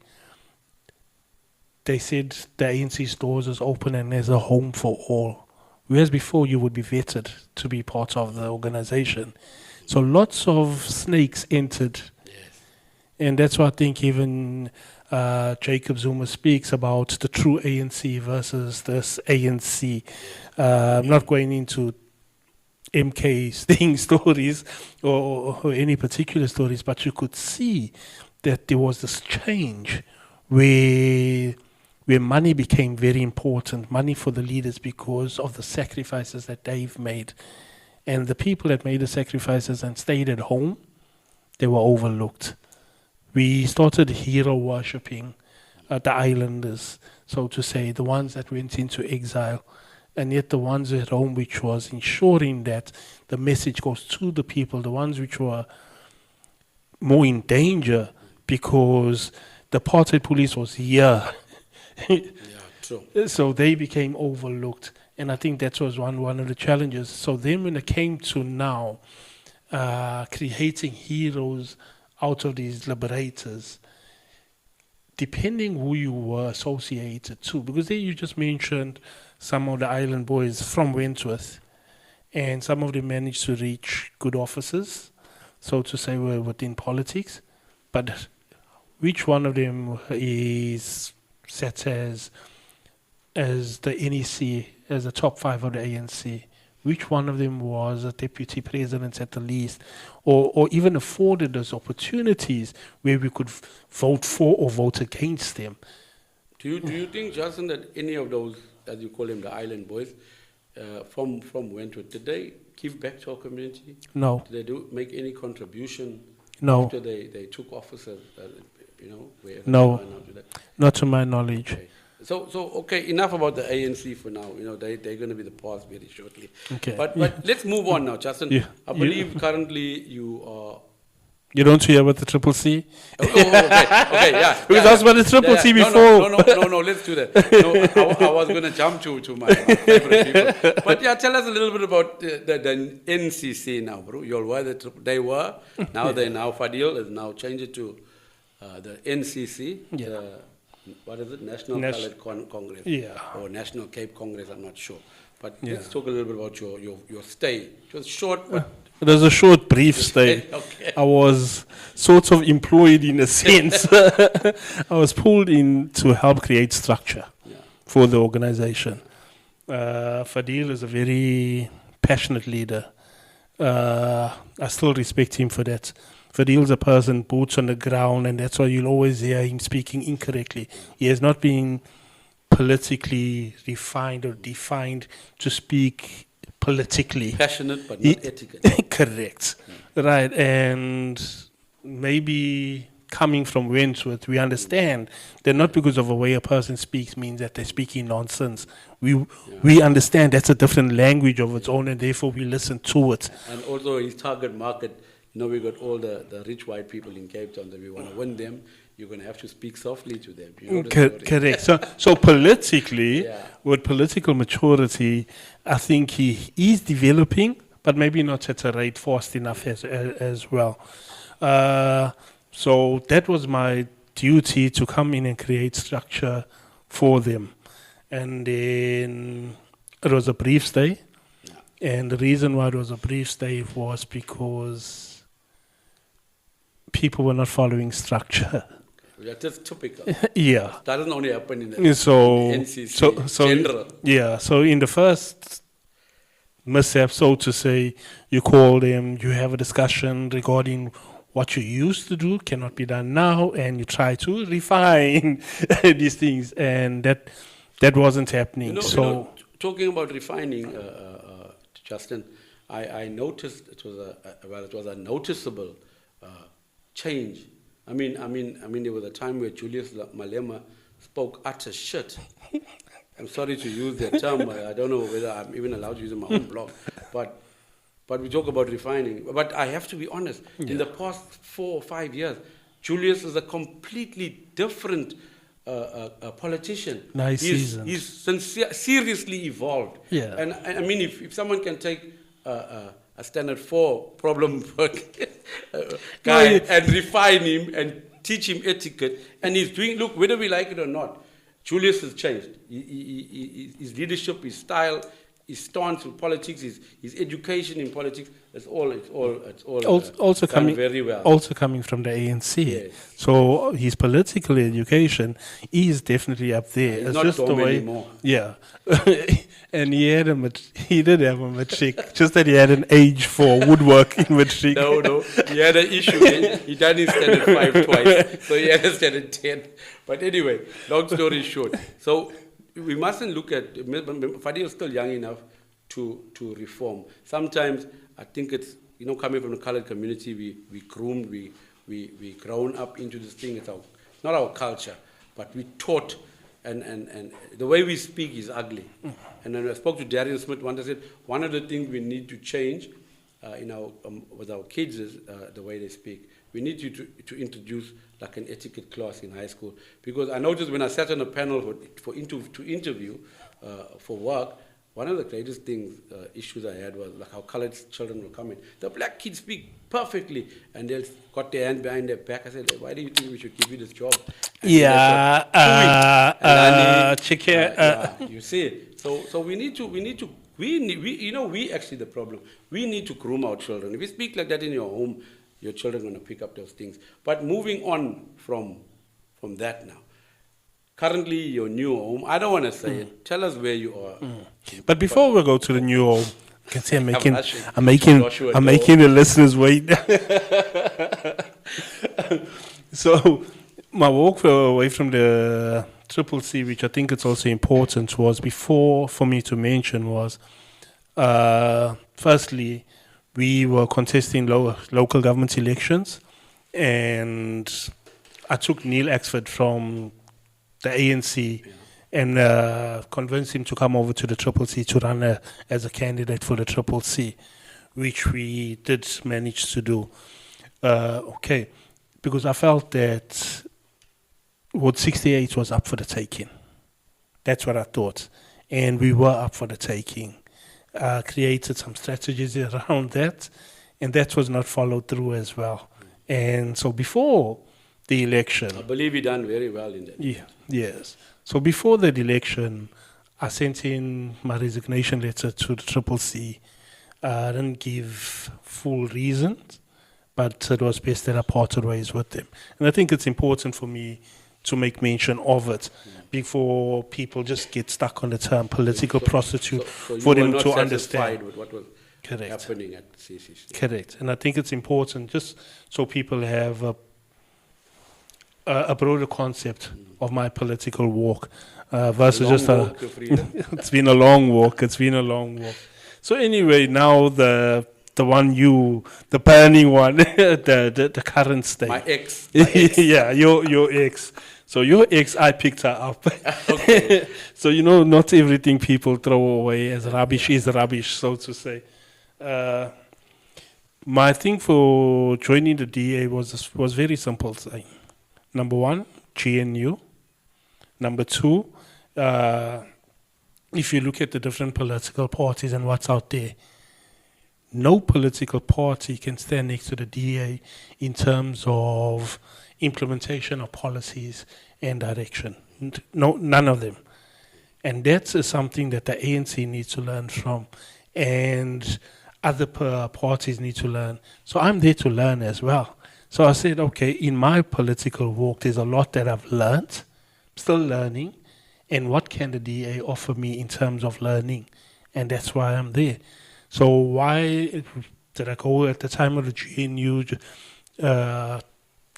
Speaker 2: they said the ANC's doors is open and there's a home for all. Whereas before you would be vetted to be part of the organization. So lots of snakes entered. And that's why I think even Jacob Zuma speaks about the true ANC versus this ANC. I'm not going into MK Sting stories or any particular stories, but you could see that there was this change where money became very important, money for the leaders because of the sacrifices that they've made. And the people that made the sacrifices and stayed at home, they were overlooked. We started hero worshipping the islanders, so to say, the ones that went into exile, and yet the ones at home, which was ensuring that the message goes to the people, the ones which were more in danger because the apartheid police was here.
Speaker 1: Yeah, true.
Speaker 2: So they became overlooked, and I think that was one of the challenges. So then when it came to now creating heroes out of these liberators, depending who you were associated to, because there you just mentioned some of the island boys from Wentworth, and some of them managed to reach good offices, so to say, were within politics. But which one of them is set as the NEC, as the top 5 of the ANC? Which one of them was a deputy president at the least, or even afforded us opportunities where we could vote for or vote against them?
Speaker 1: Do you think, Justin, that any of those, as you call them, the island boys, from Wentworth, did they give back to our community?
Speaker 2: No.
Speaker 1: Did they make any contribution
Speaker 2: No.
Speaker 1: after they took office?
Speaker 2: No, not to my knowledge.
Speaker 1: Okay. So okay, enough about the ANC for now. They're going to be the past very shortly.
Speaker 2: Okay.
Speaker 1: But let's move on now, Justin.
Speaker 2: Yeah.
Speaker 1: I believe currently you are.
Speaker 2: You don't hear about the Triple C?
Speaker 1: Okay, yeah.
Speaker 2: Because I was about the Triple C before.
Speaker 1: No, let's do that. No, I was going to jump to my favorite people. But yeah, tell us a little bit about the NCC now, bro. You all were they were. Now Fadil has now changed it to the NCC.
Speaker 2: Yeah.
Speaker 1: What is it? National Coloured Congress.
Speaker 2: Yeah.
Speaker 1: Or National Cape Congress, I'm not sure. But
Speaker 2: Yeah.
Speaker 1: let's talk a little bit about your stay. It was short, but
Speaker 2: It was a short, brief stay.
Speaker 1: Okay.
Speaker 2: I was sort of employed in a sense. I was pulled in to help create structure for the organization. Fadil is a very passionate leader. I still respect him for that. Fadil's a person, boots on the ground, and that's why you'll always hear him speaking incorrectly. He has not been politically refined or defined to speak politically.
Speaker 1: Passionate, but not etiquette.
Speaker 2: Correct. Right. And maybe coming from Wentworth, we understand that not because of the way a person speaks means that they're speaking nonsense. We understand that's a different language of its own, and therefore we listen to it.
Speaker 1: And also his target market, we got all the rich white people in Cape Town that we want to win them. You're going to have to speak softly to them.
Speaker 2: Correct. So politically, with political maturity, I think he is developing, but maybe not at a rate fast enough as well. So that was my duty, to come in and create structure for them. And then it was a brief stay. And the reason why it was a brief stay was because people were not following structure.
Speaker 1: That's typical.
Speaker 2: Yeah.
Speaker 1: That doesn't only happen in the
Speaker 2: NCC
Speaker 1: general.
Speaker 2: Yeah, so in the first mishap, so to say, you call them, you have a discussion regarding what you used to do cannot be done now, and you try to refine these things, and that wasn't happening.
Speaker 1: Talking about refining, Justin, I noticed it was a noticeable change. I mean, there was a time where Julius Malema spoke utter shit. I'm sorry to use that term. I don't know whether I'm even allowed to use it in my own blog. But we talk about refining. But I have to be honest. In the past 4 or 5 years, Julius is a completely different politician.
Speaker 2: Nice season.
Speaker 1: He's seriously evolved.
Speaker 2: Yeah.
Speaker 1: And I mean, if someone can take a standard 4 problem guy and refine him and teach him etiquette, and he's doing, look, whether we like it or not, Julius has changed. His leadership, his style, his stance in politics, his education in politics, it's all
Speaker 2: also
Speaker 1: done
Speaker 2: coming
Speaker 1: very well.
Speaker 2: Also coming from the ANC.
Speaker 1: Yes.
Speaker 2: So his political education is definitely up there.
Speaker 1: He's
Speaker 2: it's
Speaker 1: not
Speaker 2: just
Speaker 1: dumb
Speaker 2: the way,
Speaker 1: anymore.
Speaker 2: Yeah. And he did have a matric, just that he had an age for woodwork in matric.
Speaker 1: No, he had an issue. He done his standard 5 twice, so he had a standard 10. But anyway, long story short, so we mustn't look at, Fadi is still young enough to reform. Sometimes I think it's, coming from the colored community, we groomed, we grown up into this thing. It's not our culture, but we taught, and the way we speak is ugly. And then I spoke to Darian Smith once. I said, one of the things we need to change with our kids is the way they speak. We need you to introduce like an etiquette class in high school, because I noticed when I sat on a panel to interview for work, one of the greatest issues I had was like how colored children were coming. The black kids speak perfectly, and they got their hand behind their back. I said, why do you think we should give you this job? And
Speaker 2: check here.
Speaker 1: You see, so we actually the problem. We need to groom our children. If you speak like that in your home, your children are going to pick up those things. But moving on from from that now. Currently, your new home, I don't want to say it. Tell us where you are.
Speaker 2: But before we go to the new home, you can see I'm making
Speaker 1: Joshua
Speaker 2: I'm
Speaker 1: Doe.
Speaker 2: making the listeners wait. So my walk away from the Triple C, which I think it's also important, was before for me to mention was firstly we were contesting local government elections, and I took Neil Axford from the ANC and convinced him to come over to the Triple C to run as a candidate for the Triple C, which we did manage to do. Because I felt that Ward 68 was up for the taking. That's what I thought. And we were up for the taking. Created some strategies around that, and that was not followed through as well. And so before the election...
Speaker 1: I believe you done very well in that.
Speaker 2: Yeah, yes. So before the election, I sent in my resignation letter to the Triple C. I didn't give full reasons, but it was best that I parted ways with them. And I think it's important for me to make mention of it before people just get stuck on the term political prostitute,
Speaker 1: so
Speaker 2: for them
Speaker 1: not
Speaker 2: to
Speaker 1: satisfied
Speaker 2: understand
Speaker 1: with what was happening at CCC.
Speaker 2: Correct. And I think it's important just so people have a broader concept of my political walk versus just a... It's been a long walk. It's been a long walk. So anyway, now the burning one, the current state.
Speaker 1: My ex.
Speaker 2: Yeah, your ex. So your ex, I picked her up. Okay. So, not everything people throw away as rubbish is rubbish, so to say. My thing for joining the DA was very simple thing. Number one, GNU. Number two, if you look at the different political parties and what's out there, no political party can stand next to the DA in terms of implementation of policies and direction. No, none of them. And that's something that the ANC needs to learn from, and other parties need to learn. So I'm there to learn as well. So I said, okay, in my political walk, there's a lot that I've learned, still learning, and what can the DA offer me in terms of learning? And that's why I'm there. So why did I go at the time of the GNU,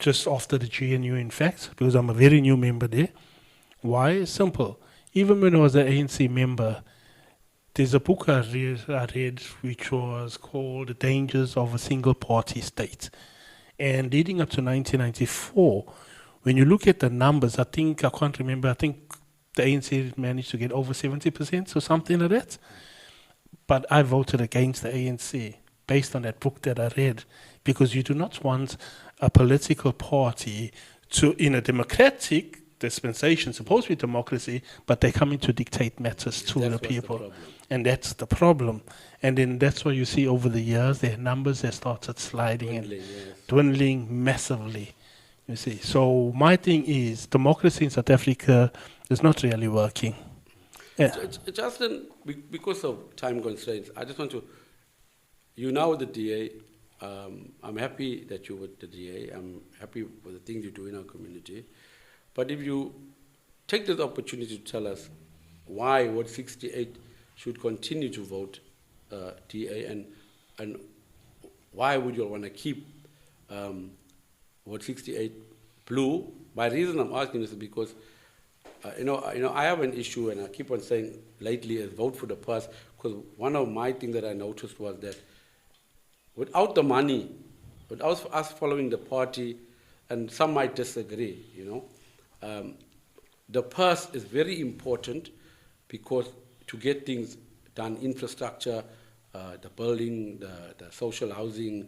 Speaker 2: just after the GNU, in fact, because I'm a very new member there. Why? Simple. Even when I was an ANC member, there's a book I read which was called The Dangers of a Single Party State. And leading up to 1994, when you look at the numbers, I think the ANC managed to get over 70% or something like that. But I voted against the ANC based on that book that I read, because you do not want a political party to, in a democratic dispensation, supposed to be democracy, but they come in to dictate matters to the people. And that's the problem. And then that's why you see over the years, their numbers have started sliding dwindling massively. You see. So my thing is, democracy in South Africa is not really working. Yeah.
Speaker 1: Justin, because of time constraints, I just want to, you now with the DA, I'm happy that you're with the DA. I'm happy with the things you do in our community. But if you take this opportunity to tell us why Ward 68 should continue to vote DA, and why would you want to keep Ward 68 blue? My reason I'm asking this is because I have an issue, and I keep on saying lately is vote for the purse, because one of my things that I noticed was that without the money, without us following the party, and some might disagree, the purse is very important, because to get things done, infrastructure, the building, the social housing,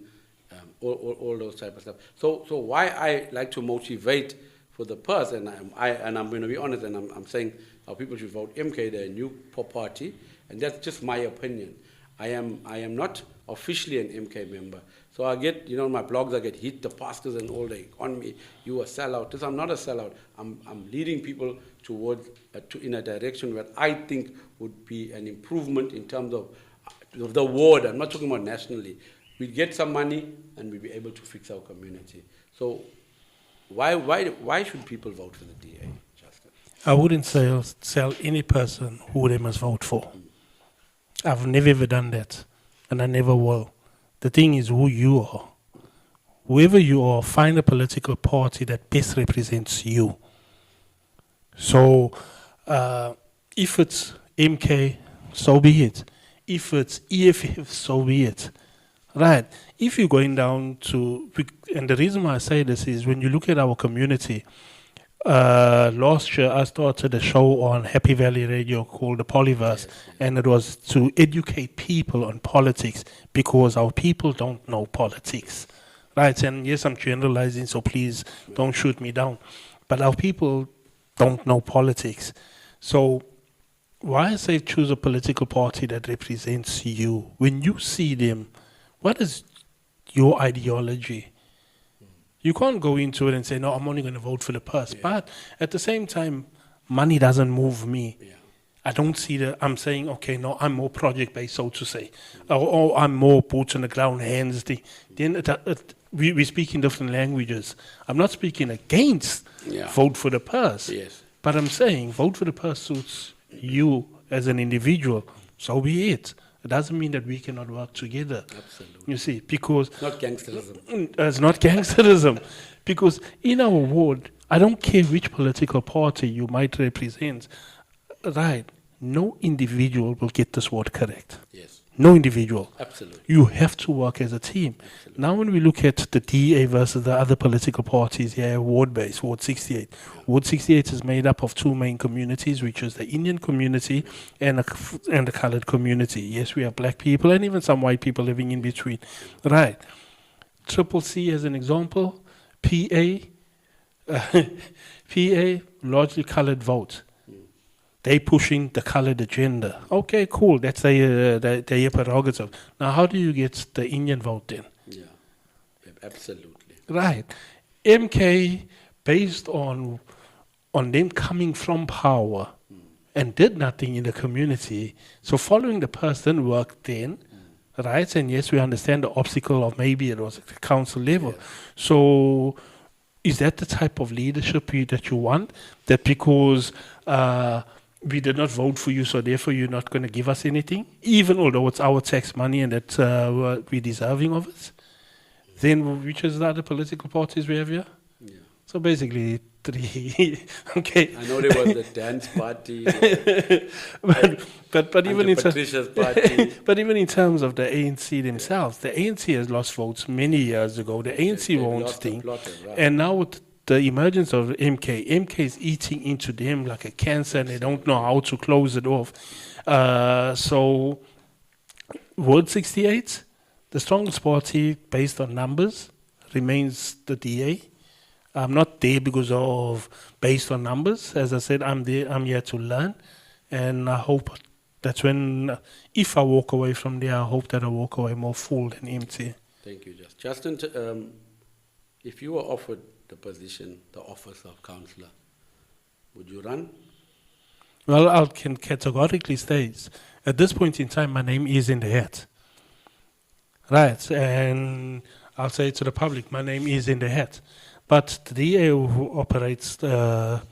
Speaker 1: all those type of stuff. So why I like to motivate for the purse, and I'm going to be honest, and I'm saying our people should vote MK, the new party, and that's just my opinion. I am not officially an MK member, so I get, my blogs, I get hit, the pastors and all, they on me, you a sellout. This, I'm not a sellout. I'm leading people towards in a direction where I think would be an improvement in terms of the ward. I'm not talking about nationally. We get some money and we'll be able to fix our community. So Why should people vote for the DA, Justin?
Speaker 2: I wouldn't sell any person who they must vote for. I've never ever done that, and I never will. The thing is who you are. Whoever you are, find a political party that best represents you. So, if it's MK, so be it. If it's EFF, so be it. Right. If you're going down to, and the reason why I say this is when you look at our community, last year I started a show on Happy Valley Radio called The Polyverse, and it was to educate people on politics because our people don't know politics. Right, and yes, I'm generalizing, so please don't shoot me down. But our people don't know politics. So why I say choose a political party that represents you? When you see them, what is your ideology? You can't go into it and say, no, I'm only going to vote for the purse. But at the same time, money doesn't move me. I don't see that. I'm saying, okay, no, I'm more project-based, so to say. Or I'm more boots on the ground, hands. Then we speak in different languages. I'm not speaking against vote for the purse.
Speaker 1: Yes.
Speaker 2: But I'm saying vote for the purse suits you as an individual. So be it. It doesn't mean that we cannot work together.
Speaker 1: Absolutely.
Speaker 2: You see, because...
Speaker 1: Not gangsterism.
Speaker 2: It's not gangsterism. Because in our ward, I don't care which political party you might represent, right, no individual will get this word correct.
Speaker 1: Yes.
Speaker 2: No individual.
Speaker 1: Absolutely.
Speaker 2: You have to work as a team.
Speaker 1: Absolutely.
Speaker 2: Now when we look at the DA versus the other political parties, ward-based, Ward 68. Ward 68 is made up of two main communities, which is the Indian community and the colored community. Yes, we have black people and even some white people living in between. Right. Triple C as an example, PA, largely colored vote. They pushing the colored agenda. Okay, cool. That's their prerogative. Now, how do you get the Indian vote then?
Speaker 1: Yeah, absolutely.
Speaker 2: Right. MK, based on them coming from power and did nothing in the community, so following the person worked then, right? And yes, we understand the obstacle of maybe it was at the council level.
Speaker 1: Yeah.
Speaker 2: So is that the type of leadership that you want? That because... we did not vote for you, so therefore you're not going to give us anything, even although it's our tax money and that we're deserving of it. Then which is the other political parties we have here?
Speaker 1: Yeah.
Speaker 2: So basically three. Okay.
Speaker 1: I know there was the dance party,
Speaker 2: but even in
Speaker 1: Patricia's party.
Speaker 2: but even in terms of the ANC themselves, the ANC has lost votes many years ago. The ANC won't think,
Speaker 1: right.
Speaker 2: and now with the emergence of MK is eating into them like a cancer, and they don't know how to close it off. So, Ward 68, the strongest party based on numbers remains the DA. I'm not there because of based on numbers. As I said, I'm here to learn, and I hope that's when, if I walk away from there, I hope that I walk away more full than empty.
Speaker 1: Thank you, Justin. If you were offered the position, the office of councillor, would you run?
Speaker 2: Well, I can categorically state, at this point in time, my name is in the hat. Right, and I'll say to the public, my name is in the hat. But the DA operates a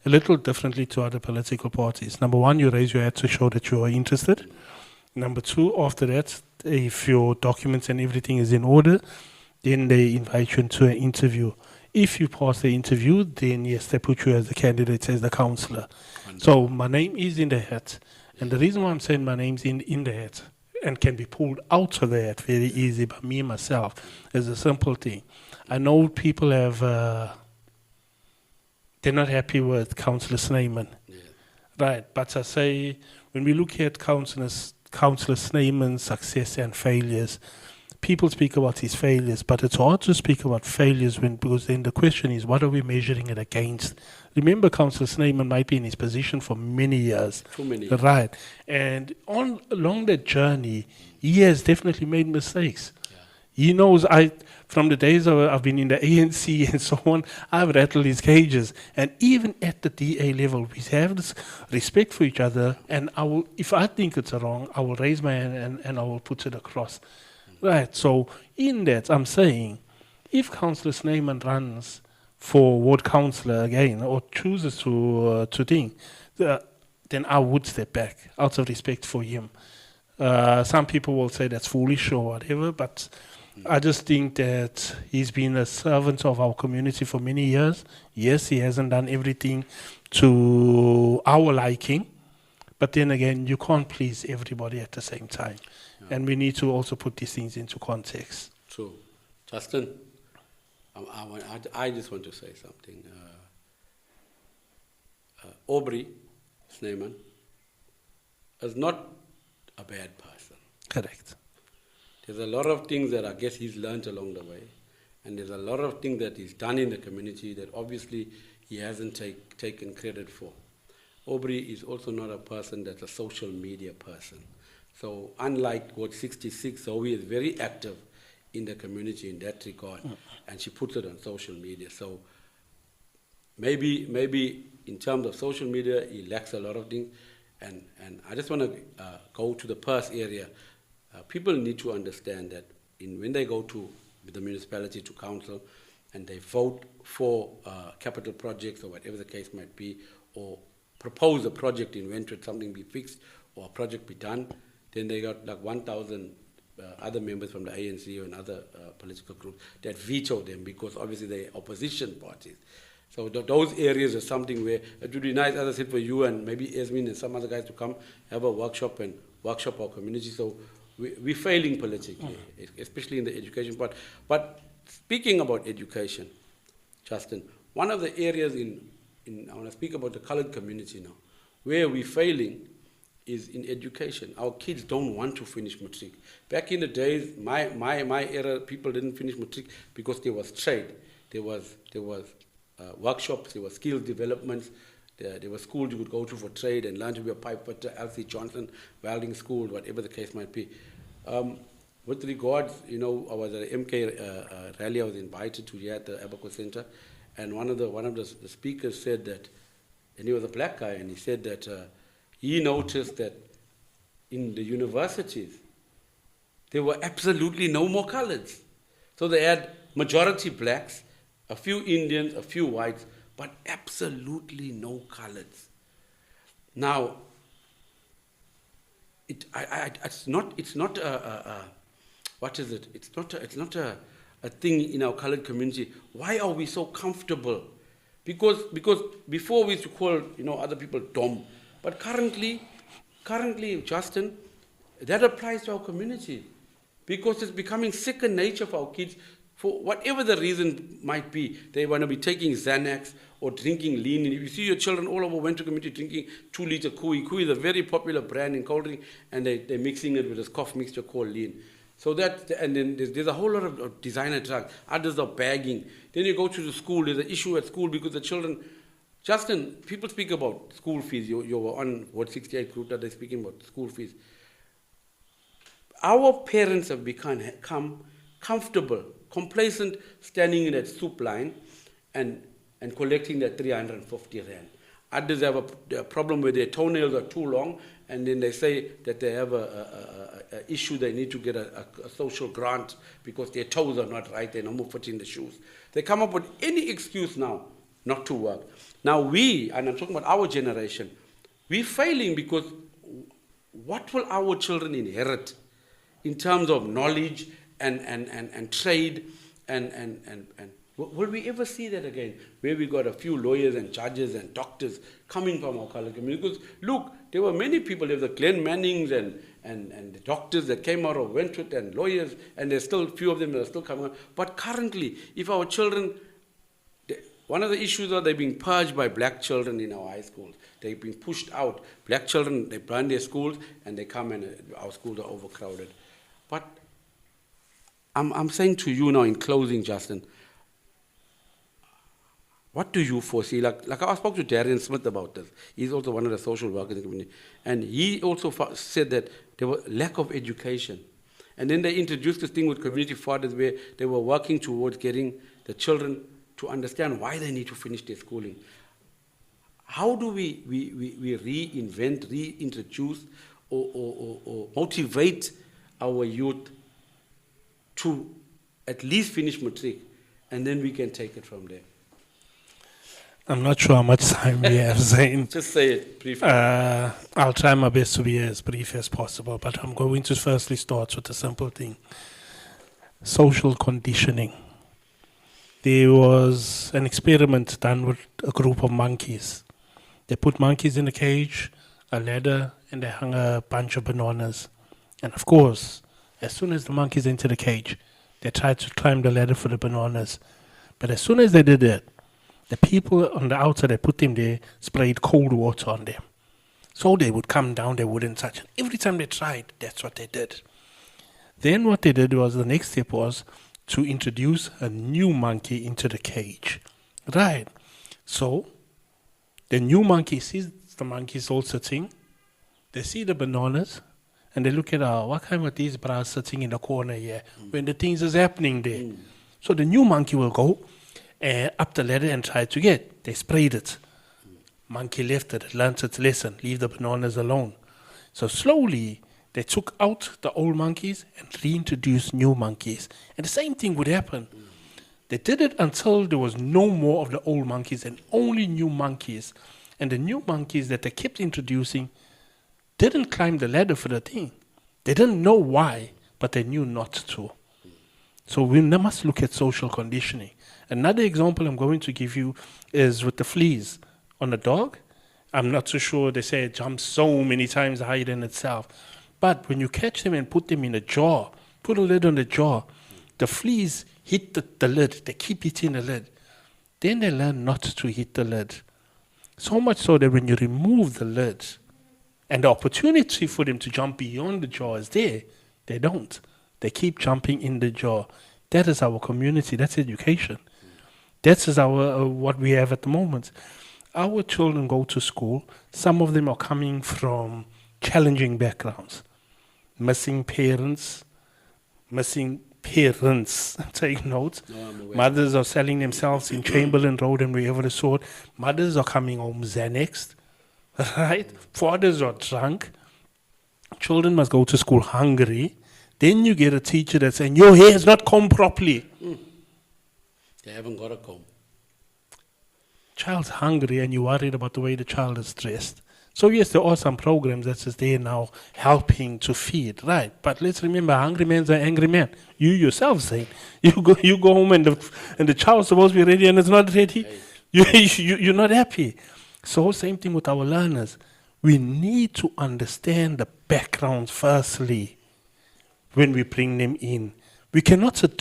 Speaker 2: little differently to other political parties. Number one, you raise your hat to show that you are interested. Number two, after that, if your documents and everything is in order, then they invite you to an interview. If you pass the interview, then yes, they put you as the candidate, as the councillor. So my name is in the hat. And the reason why I'm saying my name's in the hat and can be pulled out of the hat very easy by me myself is a simple thing. I know people have, they're not happy with Councillor Snyman.
Speaker 1: Yeah.
Speaker 2: Right, but I say, when we look at Councillor Snyman's success and failures, people speak about his failures, but it's hard to speak about failures because then the question is, what are we measuring it against? Remember, Councillor Snyman might be in his position for many years.
Speaker 1: Too many years.
Speaker 2: Right. And along that journey, he has definitely made mistakes. Yeah. He knows, from the days I've been in the ANC and so on, I've rattled his cages. And even at the DA level, we have this respect for each other. And if I think it's wrong, I will raise my hand and I will put it across. Right, so in that, I'm saying, if Councillor Snyman runs for ward councillor again, or chooses to think, then I would step back out of respect for him. Some people will say that's foolish or whatever, but I just think that he's been a servant of our community for many years. Yes, he hasn't done everything to our liking, but then again, you can't please everybody at the same time.
Speaker 1: Yeah.
Speaker 2: And we need to also put these things into context.
Speaker 1: True. Justin, I just want to say something. Aubrey Snyman is not a bad person.
Speaker 2: Correct.
Speaker 1: There's a lot of things that I guess he's learned along the way, and there's a lot of things that he's done in the community that obviously he hasn't taken credit for. Aubrey is also not a person that's a social media person. So unlike Ward 66, Zoe is very active in the community in that regard, and she puts it on social media. So maybe in terms of social media, he lacks a lot of things. And I just want to go to the Perth area. People need to understand that when they go to the municipality, to council, and they vote for capital projects or whatever the case might be, or propose a project in Wentworth, something be fixed or a project be done, then they got like 1,000 other members from the ANC and other political groups that veto them because obviously they're opposition parties. So those areas are something where it would be nice, as I said, for you and maybe Esmin and some other guys to come have a workshop and workshop our community. So we're failing politically, especially in the education part. But speaking about education, Justin, one of the areas I want to speak about the colored community now, where we're failing is in education. Our kids don't want to finish matric. Back in the days, my era, people didn't finish matric because there was trade. There was workshops, there were skills developments, there were schools you could go to for trade and learn to be a pipe fitter, L.C. Johnson, welding school, whatever the case might be. With regards, I was at the MK rally I was invited to here at the Abaco Center, and one of the speakers said that, and he was a black guy, and he said that he noticed that in the universities, there were absolutely no more coloreds. So they had majority blacks, a few Indians, a few whites, but absolutely no coloreds. Now, it's not a thing in our colored community. Why are we so comfortable? Because before we used to call other people dumb, but currently, Justin, that applies to our community because it's becoming second nature for our kids. For whatever the reason might be, they want to be taking Xanax or drinking lean. And if you see your children all over Wentworth community drinking 2-liter Kui. Kui is a very popular brand in cold drink, and they're mixing it with this cough mixture called lean. So and then there's a whole lot of designer drugs. Others are bagging. Then you go to the school. There's an issue at school because the children. Justin, people speak about school fees. You were on Ward 68 group that they're speaking about school fees. Our parents have become comfortable, complacent, standing in that soup line and collecting that 350 rand. Others have a problem where their toenails are too long, and then they say that they have a issue, they need to get a social grant because their toes are not right, they're no more fitting the shoes. They come up with any excuse now not to work. Now and I'm talking about our generation, we're failing because what will our children inherit in terms of knowledge and trade and will we ever see that again, where we got a few lawyers and judges and doctors coming from our colored community? Because look, there were many people, there were the Glenn Mannings and the doctors that came out of Wentworth and lawyers, and there's still a few of them that are still coming out. But currently, if our children, one of the issues are they're being purged by black children in our high schools. They're being pushed out. Black children, they burn their schools and they come and our schools are overcrowded. But I'm saying to you now in closing, Justin, what do you foresee? Like I spoke to Darian Smith about this. He's also one of the social workers in the community. And he also said that there was lack of education. And then they introduced this thing with community fathers where they were working towards getting the children to understand why they need to finish their schooling. How do we reinvent, reintroduce, or motivate our youth to at least finish matric, and then we can take it from there?
Speaker 2: I'm not sure how much time we have, Zain.
Speaker 3: Just say it briefly.
Speaker 2: I'll try my best to be as brief as possible, but I'm going to firstly start with a simple thing. Social conditioning. There was an experiment done with a group of monkeys. They put monkeys in a cage, a ladder, and they hung a bunch of bananas. And of course, as soon as the monkeys entered the cage, they tried to climb the ladder for the bananas. But as soon as they did it, the people on the outside, they put them there, sprayed cold water on them. So they would come down, they wouldn't touch it. Every time they tried, that's what they did. Then what they did was, the next step was to introduce a new monkey into the cage. Right. So the new monkey sees the monkeys all sitting. They see the bananas, and they look at, what kind of these bras sitting in the corner here when the things is happening there. So the new monkey will go up the ladder and try to get. They sprayed it. Monkey left it, learned its lesson, leave the bananas alone. So slowly, they took out the old monkeys and reintroduced new monkeys. And the same thing would happen. They did it until there was no more of the old monkeys and only new monkeys. And the new monkeys that they kept introducing didn't climb the ladder for the thing. They didn't know why, but they knew not to. So we must look at social conditioning. Another example I'm going to give you is with the fleas on a dog. I'm not so sure, they say it jumps so many times higher than itself. But when you catch them and put them in a jar, put a lid on the jar, the fleas hit the lid. They keep hitting the lid. Then they learn not to hit the lid. So much so that when you remove the lid and the opportunity for them to jump beyond the jar is there, they don't. They keep jumping in the jar. That is our community. That's education. That is our what we have at the moment. Our children go to school. Some of them are coming from challenging backgrounds. Missing parents. Take notes. Mothers are selling themselves in Chamberlain Road and wherever they saw it. Mothers are coming home Xanaxed. Right? Fathers are drunk. Children must go to school hungry. Then you get a teacher that's saying, your hair is not combed properly.
Speaker 1: They haven't got a comb.
Speaker 2: Child's hungry and you're worried about the way the child is dressed. So yes, there are some programs that's just there now helping to feed, right? But let's remember, hungry man's an angry man. You yourself say, you go home and the child's supposed to be ready and it's not ready. You're not happy. So same thing with our learners. We need to understand the background firstly when we bring them in. We cannot say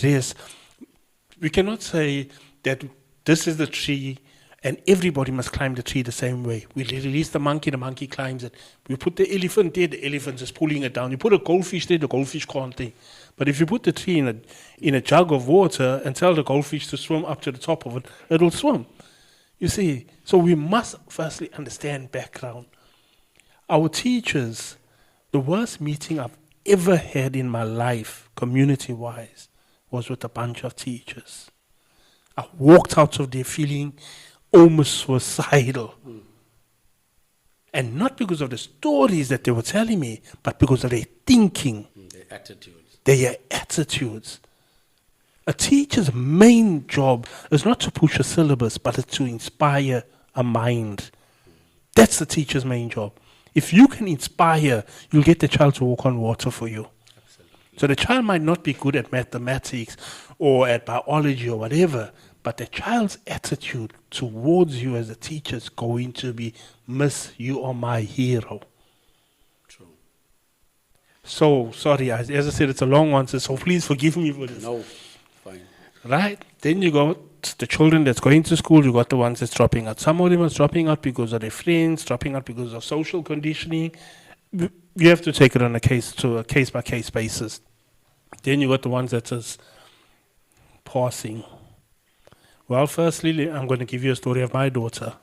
Speaker 2: that this is the tree and everybody must climb the tree the same way. We release the monkey climbs it. We put the elephant there, the elephant is pulling it down. You put a goldfish there, the goldfish can't think. But if you put the tree in a jug of water and tell the goldfish to swim up to the top of it, it'll swim. You see, so we must firstly understand background. Our teachers, the worst meeting I've ever had in my life, community-wise, was with a bunch of teachers. I walked out of there feeling almost suicidal. And not because of the stories that they were telling me, but because of their thinking.
Speaker 1: Their attitudes.
Speaker 2: Their attitudes. A teacher's main job is not to push a syllabus, but it's to inspire a mind. That's the teacher's main job. If you can inspire, you'll get the child to walk on water for you.
Speaker 1: Absolutely.
Speaker 2: So the child might not be good at mathematics or at biology or whatever, but the child's attitude towards you as a teacher is going to be, Miss, you are my hero.
Speaker 1: True.
Speaker 2: So, sorry, as I said, it's a long answer, so please forgive me for this.
Speaker 1: No, fine.
Speaker 2: Right? Then you got the children that's going to school, you got the ones that's dropping out. Some of them are dropping out because of their friends, dropping out because of social conditioning. You have to take it on a case-by-case basis. Then you got the ones that is passing. Well, firstly, I'm going to give you a story of my daughter.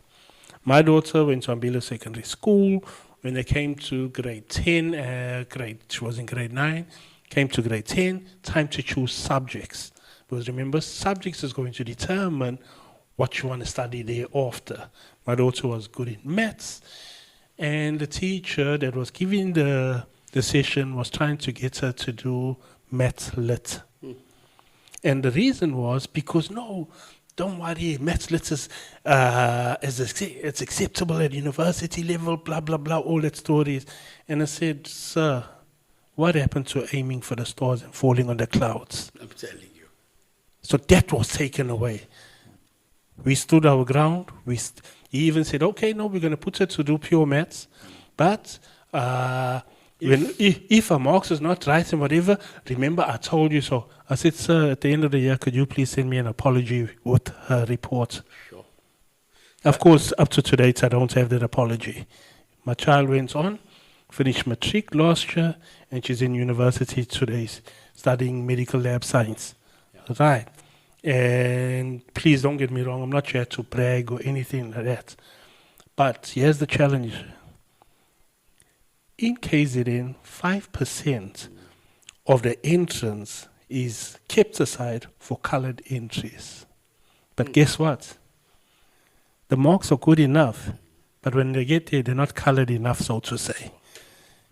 Speaker 2: My daughter went to Ambila Secondary School. When they came to grade 10, she was in grade 9, came to grade 10, time to choose subjects. Because remember, subjects is going to determine what you want to study thereafter. My daughter was good in maths, and the teacher that was giving the session was trying to get her to do maths lit. And the reason was because, don't worry, maths lit is it's acceptable at university level, blah, blah, blah, all that stories. And I said, sir, what happened to aiming for the stars and falling on the clouds?
Speaker 1: I'm telling you.
Speaker 2: So that was taken away. We stood our ground. He even said, okay, no, we're going to put her to do pure maths. But if a marks is not right and whatever, remember I told you so. I said, sir, at the end of the year, could you please send me an apology with her report?
Speaker 1: Sure.
Speaker 2: Of course, up to today, I don't have that apology. My child went on, finished matric last year, and she's in university today, studying medical lab science.
Speaker 1: Yeah.
Speaker 2: Right. And please don't get me wrong, I'm not here to brag or anything like that. But here's the challenge. In KZN, 5% of the entrance is kept aside for colored entries. But guess what? The marks are good enough, but when they get there, they're not colored enough, so to say.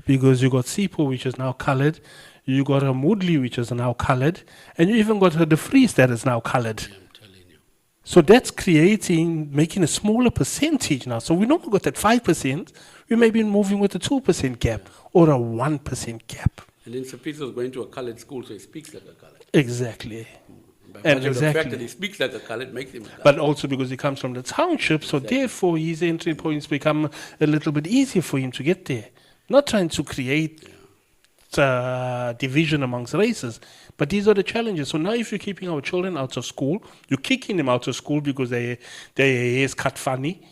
Speaker 2: Because you got Sipo, which is now colored, you got a Moodley, which is now colored, and you even got a De Vries that is now colored.
Speaker 1: I'm telling you.
Speaker 2: So that's making a smaller percentage now. So we no longer got that 5%, we may be moving with a 2% gap or a 1% gap.
Speaker 1: And then Sapiso is going to a colored school, so he speaks like a colored.
Speaker 2: Exactly.
Speaker 1: By
Speaker 2: And
Speaker 1: virtue of the fact
Speaker 2: exactly.
Speaker 1: that he speaks like a colored makes him a colored.
Speaker 2: But also because he comes from the township, so therefore his entry points become a little bit easier for him to get there. Not trying to create division amongst races, but these are the challenges. So now if you're keeping our children out of school, you're kicking them out of school because their hair is cut funny,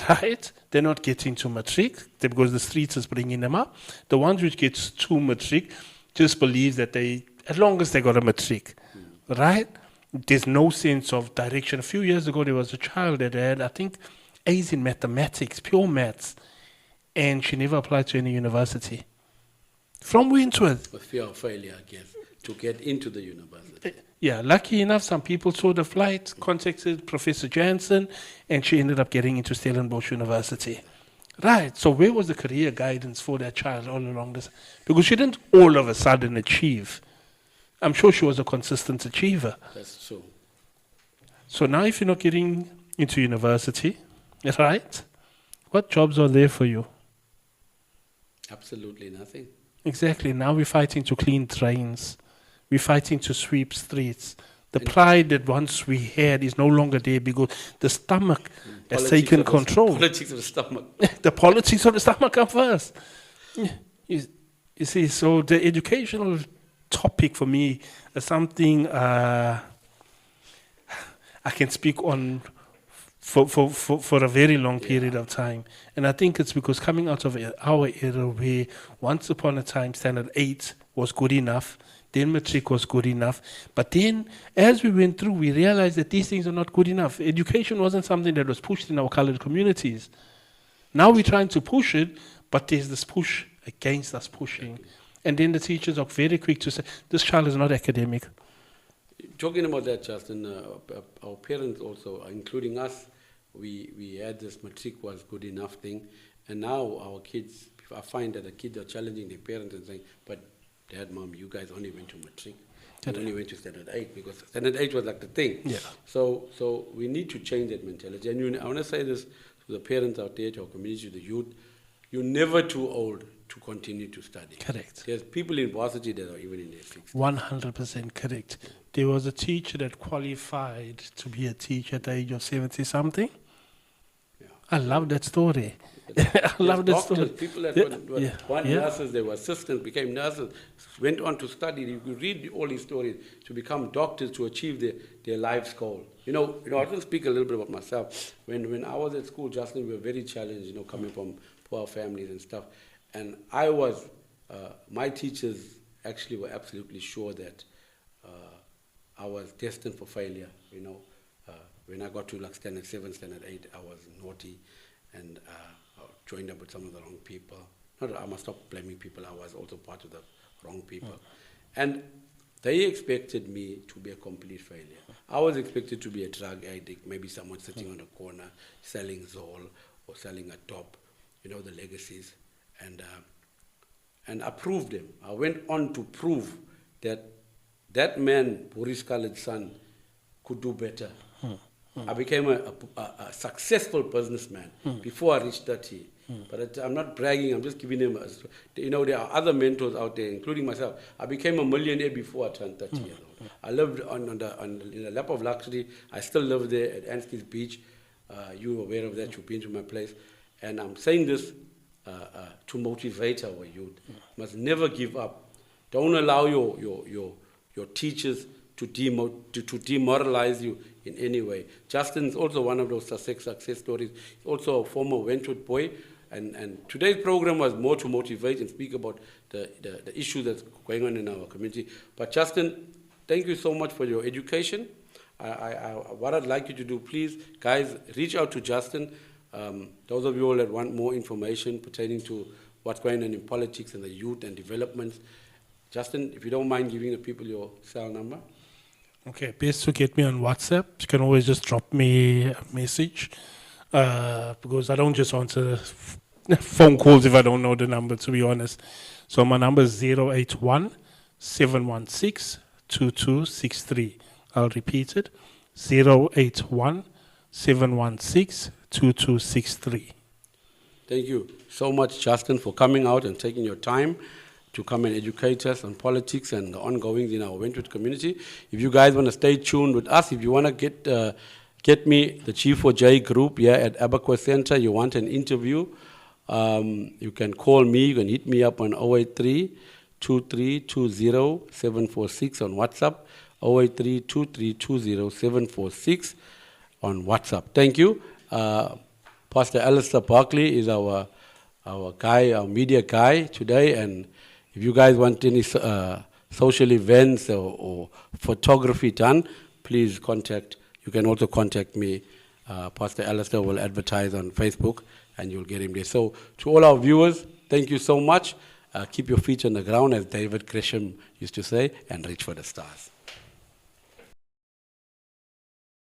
Speaker 2: right? They're not getting to matric because the streets is bringing them up. The ones which get to matric just believe that as long as they got a matric, right? There's no sense of direction. A few years ago, there was a child that had, I think, A's in mathematics, pure maths, and she never applied to any university. From Wentworth.
Speaker 1: With fear of failure, I guess, to get into the university.
Speaker 2: Yeah, lucky enough, some people saw the flight, contacted Professor Jansen, and she ended up getting into Stellenbosch University. Right, so where was the career guidance for that child all along this? Because she didn't all of a sudden achieve. I'm sure she was a consistent achiever.
Speaker 1: That's true.
Speaker 2: So now if you're not getting into university, right, what jobs are there for you?
Speaker 1: Absolutely nothing.
Speaker 2: Exactly. Now we're fighting to clean drains. We're fighting to sweep streets. The pride that once we had is no longer there because the stomach has taken control.
Speaker 1: Politics of the stomach.
Speaker 2: The politics of the stomach come first. You see, so the educational topic for me is something I can speak on for a very long period of time. And I think it's because coming out of our era where once upon a time Standard 8 was good enough, then Matric was good enough. But then as we went through, we realized that these things are not good enough. Education wasn't something that was pushed in our colored communities. Now we're trying to push it, but there's this push against us pushing. And then the teachers are very quick to say, this child is not academic.
Speaker 1: Talking about that, Justin, our parents also, including us, we had this matric was good enough thing, and now our kids, I find that the kids are challenging their parents and saying, but Dad, Mom, you guys only went to matric. You only went to Standard 8 because Standard 8 was like the thing.
Speaker 2: Yeah.
Speaker 1: So we need to change that mentality. And I want to say this to the parents out there, to our community, to the youth, you're never too old to continue to study.
Speaker 2: Correct.
Speaker 1: There's people in varsity that are even in their 60s.
Speaker 2: 100% correct. There was a teacher that qualified to be a teacher at the age of 70-something.
Speaker 1: Yeah.
Speaker 2: I love that story. I love that story.
Speaker 1: People that were nurses, they were assistants, became nurses, went on to study. You could read all these stories to become doctors to achieve their life's goal. I will speak a little bit about myself. When I was at school, Justin, we were very challenged, coming from poor families and stuff. And I was, my teachers actually were absolutely sure that I was destined for failure. When I got to like Standard 7, Standard 8, I was naughty and I joined up with some of the wrong people. I must stop blaming people. I was also part of the wrong people. And they expected me to be a complete failure. I was expected to be a drug addict, maybe someone sitting on a corner selling Zol or selling a top, the legacies. And I proved them. I went on to prove that that man, Boris Khaled's son, could do better. I became a successful businessman before I reached 30. But I'm not bragging, I'm just giving him, there are other mentors out there, including myself. I became a millionaire before I turned 30 years old. I lived in the lap of luxury. I still live there at Anstey's Beach. You're aware of that, you've been to my place. And I'm saying this to motivate our youth. Must never give up. Don't allow your teachers to demoralize you in any way. Justin is also one of those success stories. He's also a former Wentworth boy. And today's program was more to motivate and speak about the issue that's going on in our community. But Justin, thank you so much for your education. What I'd like you to do, please, guys, reach out to Justin. Those of you all that want more information pertaining to what's going on in politics and the youth and developments. Justin, if you don't mind giving the people your cell number.
Speaker 2: Okay, best to get me on WhatsApp. You can always just drop me a message because I don't just answer phone calls if I don't know the number, to be honest. So my number is 081 716 2263. I'll repeat it, 081 716 2263.
Speaker 1: Thank you so much, Justin, for coming out and taking your time to come and educate us on politics and the ongoings in our Wentworth community. If you guys want to stay tuned with us, if you want to get me the G4J group here at Abaco Center, you want an interview, you can call me, you can hit me up on 083-2320-746 on WhatsApp, 083-2320-746 on WhatsApp. Thank you. Pastor Alistair Barkley is our guy, our media guy today, and if you guys want any social events or photography done, please contact. You can also contact me. Pastor Alistair will advertise on Facebook, and you'll get him there. So to all our viewers, thank you so much. Keep your feet on the ground, as David Gresham used to say, and reach for the stars.